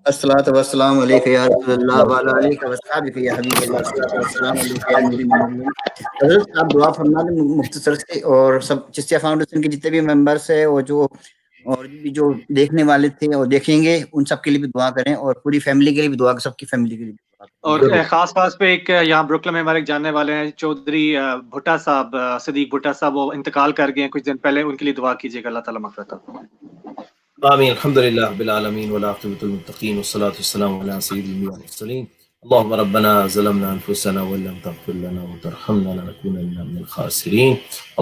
الصلاۃ والسلام علیک یا رسول اللہ وعلی آلہ وصحبہ یا حبیب اللہ. الصلاۃ والسلام علیک یا نبی محمد. حضرت آپ دعا فرما دیں مختصر سے، اور سب چشتیہ فاؤنڈیشن کے جتنے بھی ممبرس ہیں اور بھی جو دیکھنے والے تھے اور دیکھیں گے، ان سب کے لیے بھی دعا کریں، اور پوری فیملی کے لیے بھی دعا کریں، سب کی فیملی کے لیے بھی دعا کریں. اور خاص خاص پہ ایک یہاں بروکلن میں ہمارے ایک جاننے والے ہیں چودھری بھٹا صاحب، صدیق بھٹا صاحب، وہ انتقال کر گئے ہیں کچھ دن پہلے، ان کے لیے دعا کیجیے گا، اللہ تعالیٰ مغفرت عطا. آمین. الحمدللہ رب العالمین والعاقبۃ للمتقین والصلاۃ والسلام علی سید الانبیاء والمرسلین. اللهم ربنا ظلمنا انفسنا وان لم تغفر لنا وترحمنا لنكونن من الخاسرين.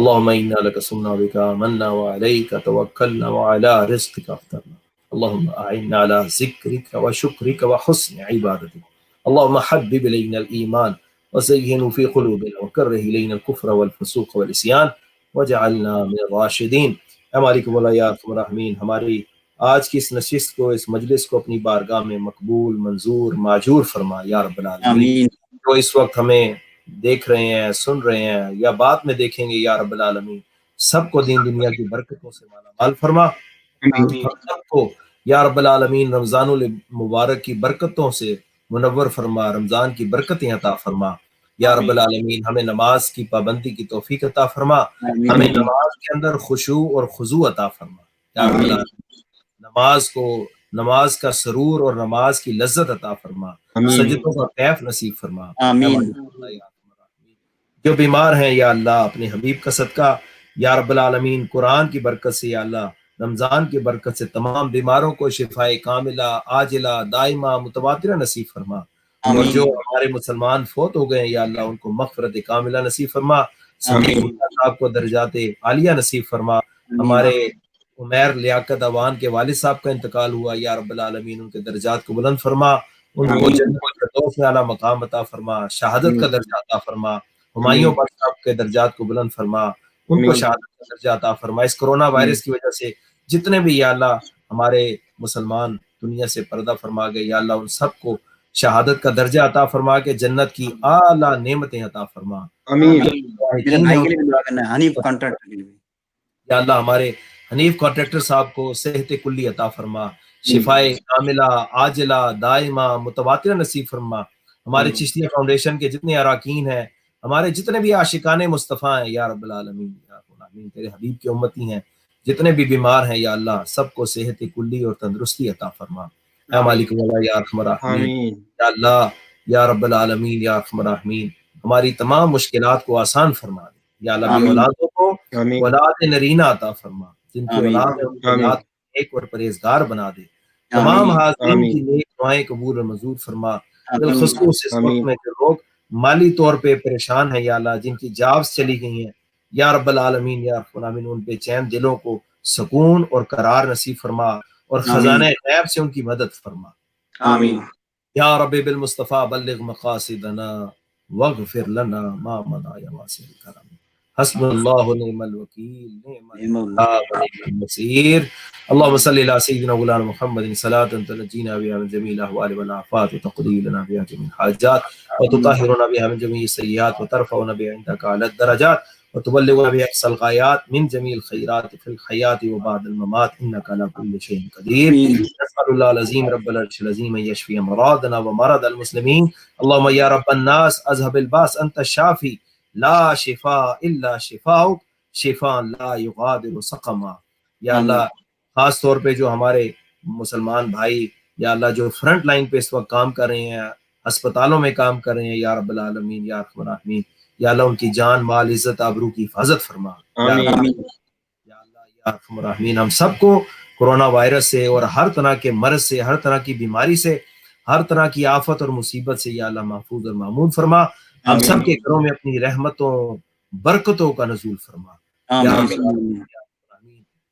اللهم انا لك صمنا بك آمنا وعليك توكلنا وعلى رزقك افطرنا. اللهم اعنا على ذكرك وشكرك وحسن عبادتك. اللهم حبب الينا الايمان وزينه في قلوبنا وكره الينا الكفر والفسوق والعصيان واجعلنا من الراشدين. اے مالک مولا یا ارحم الراحمین، ہماری آج کی اس نشست کو، اس مجلس کو اپنی بارگاہ میں مقبول، منظور، ماجور فرما یا رب العالمین. جو اس وقت ہمیں دیکھ رہے ہیں، سن رہے ہیں، یا بعد میں دیکھیں گے یا رب العالمین، سب کو دین دنیا کی برکتوں سے مالا مال فرما. ہم سب کو یا رب العالمین رمضان المبارک کی برکتوں سے منور فرما، رمضان کی برکتیں عطا فرما یا رب العالمین. ہمیں نماز کی پابندی کی توفیق عطا فرما، ہمیں نماز کے اندر خشوع اور خضوع عطا فرما یا رب العالمین. نماز کا سرور اور نماز کی لذت عطا فرما، سجدوں کا کیف نصیب فرما. جو بیمار ہیں یا اللہ اپنے حبیب کا صدقہ یا رب العالمین، قرآن کی برکت سے یا اللہ، رمضان کی برکت سے تمام بیماروں کو شفائے کاملہ، عاجلہ، دائمہ، متواترہ نصیب فرما. اور جو ہمارے مسلمان فوت ہو گئے یا اللہ، ان کو مغفرت کاملہ نصیب فرما. صاحب کو درجات عالیہ نصیب فرما. ہمارے عمیر لیاقت اوان کے والد صاحب کا انتقال ہوا یا رب العالمین، ان کے درجات کو بلند فرما، ان کو جنت الفردوس میں اعلیٰ مقام عطا فرما، شہادت کا درجہ عطا فرما. ہمایوں بخش صاحب کے درجات کو بلند فرما، ان کو شہادت کا درجہ عطا فرما. اس کرونا وائرس کی وجہ سے جتنے بھی یا اللہ ہمارے مسلمان دنیا سے پردہ فرما گئے یا اللہ، ان سب کو شہادت کا درجہ عطا فرما کے جنت کی اعلیٰ نعمتیں عطا فرما. یا اللہ ہمارے حنیف کانٹریکٹر صاحب کو صحت کلی عطا فرما، شفائے کاملہ، عاجلہ، دائمہ، متواترہ نصیب فرما. ہمارے چشتیہ فاؤنڈیشن کے جتنے اراکین ہیں، ہمارے جتنے بھی عاشقان مصطفیٰ ہیں یا رب العالمین، یا رب العالمین تیرے حبیب کی امتی ہیں، جتنے بھی بیمار ہیں یا اللہ، سب کو صحت کلی اور تندرستی عطا فرما. اے مالک مولا یا ارحم الراحمین، یا اللہ یا رب العالمین یا ارحم الراحمین، ہماری تمام مشکلات کو آسان فرما دے یا اللہ. اولادوں کو اولاد نرینہ عطا فرما، جن کی اولاد ایک اور پرہیزگار بنا دے. تمام حاضرین کی نیک دعائیں قبول اور منظور فرما. بالخصوص اس وقت میں جو لوگ مالی طور پہ پریشان ہیں یا اللہ، جن کی جابس چلی گئی ہیں یا رب العالمین یا رب العالمین، ان بے چین دلوں کو سکون اور قرار نصیب فرما، اور خزانہ غیب سے ان کی مدد فرما. آمین. یا رب بالمصطفیٰ بلغ مقاصدنا واغفر لنا ما مضى یا واسع الکرم. حسبنا اللہ و نعم الوکیل نعم المولا و نعم النصیر اللهم صل على سيدنا مولانا محمد صلاة تنجينا بها من جميع الأهوال والآفات وتقضي لنا بها جميع الحاجات وتطهرنا بها من جميع السيئات وترفعنا بها عندك على الدرجات وتبلغنا بها أقصى الغايات من جميع الخيرات في الحياة وبعد الممات إنك على كل شيء قدير. نسأل الله العظيم رب العرش العظيم أن يشفي مرضنا ومرض المسلمين. اللهم يا رب الناس أذهب الباس أنت الشافي لا شفاء إلا شفاؤك شفاء لا يغادر سقما. یا اللہ خاص طور پہ جو ہمارے مسلمان بھائی یا اللہ جو فرنٹ لائن پہ اس وقت کام کر رہے ہیں، ہسپتالوں میں کام کر رہے ہیں، یا رب العالمین یا ارحم الراحمین، یا اللہ ان کی جان مال عزت آبرو کی حفاظت فرما. یا اللہ یا ارحم الراحمین ہم سب کو کورونا وائرس سے اور ہر طرح کے مرض سے، ہر طرح کی بیماری سے، ہر طرح کی آفت اور مصیبت سے یا اللہ محفوظ اور معمون فرما. ہم سب کے گھروں میں اپنی رحمتوں برکتوں کا نزول فرما.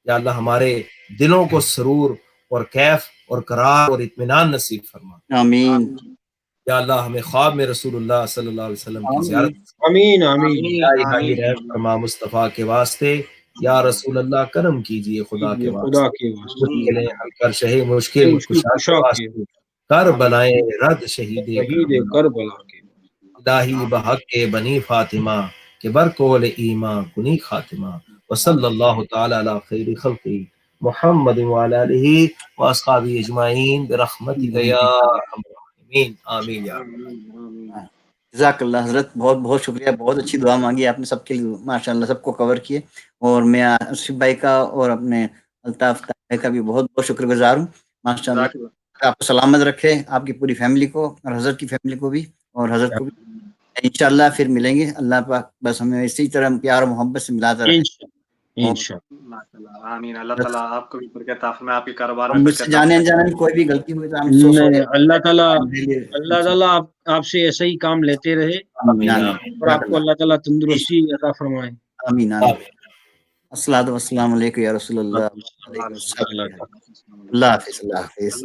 یا اللہ ہمارے دلوں کو سرور اور کیف اور قرار اور اطمینان نصیب فرما. آمین. یا اللہ ہمیں خواب میں رسول اللہ صلی اللہ علیہ وسلم کی زیارت آمین آمین. الہی رحم فرما مصطفیٰ کے واسطے. یا رسول اللہ کرم کیجئے خدا کے واسطے. مشکلیں حل کر شہ مشکل کشا کے واسطے. کر بلائیں رد شہید کربلا کے. الہی بحق کے بنی فاطمہ کہ برکول ایمان کنی خاتمہ. وصلی اللہ تعالی علی خیر خلقی محمد وعلی آلہ واصحابہ اجمعین برحمتک یا ارحم الراحمین. آمین یا رب. جزاک اللہ حضرت، بہت بہت شکریہ، بہت اچھی دعا مانگی آپ نے سب کے لیے، ماشاء اللہ سب کو کور کیے. اور میں آصف بھائی کا اور اپنے الطاف بھائی کا بھی بہت بہت شکر گزار ہوں. ماشاء اللہ آپ کو سلامت رکھے، آپ کی پوری فیملی کو اور حضرت کی فیملی کو بھی اور حضرت کو بھی. انشاءاللہ پھر ملیں گے. اللہ پاک بس ہمیں اسی طرح پیار و محبت سے ملاتا رہے. آمین. اللہ تعالیٰ آپ کو بھی برکت عطا فرمائے، آپ کے کاروبار میں مجھ سے جانے انجانے کوئی بھی غلطی ہوئی تو اللہ تعالیٰ آپ سے ایسا ہی کام لیتے رہے اور آپ کو اللہ تعالیٰ تندرستی عطا فرمائے. آمین آمین. الصلاۃ والسلام علیکم یا رسول اللہ. اللہ حافظ. اللہ حافظ.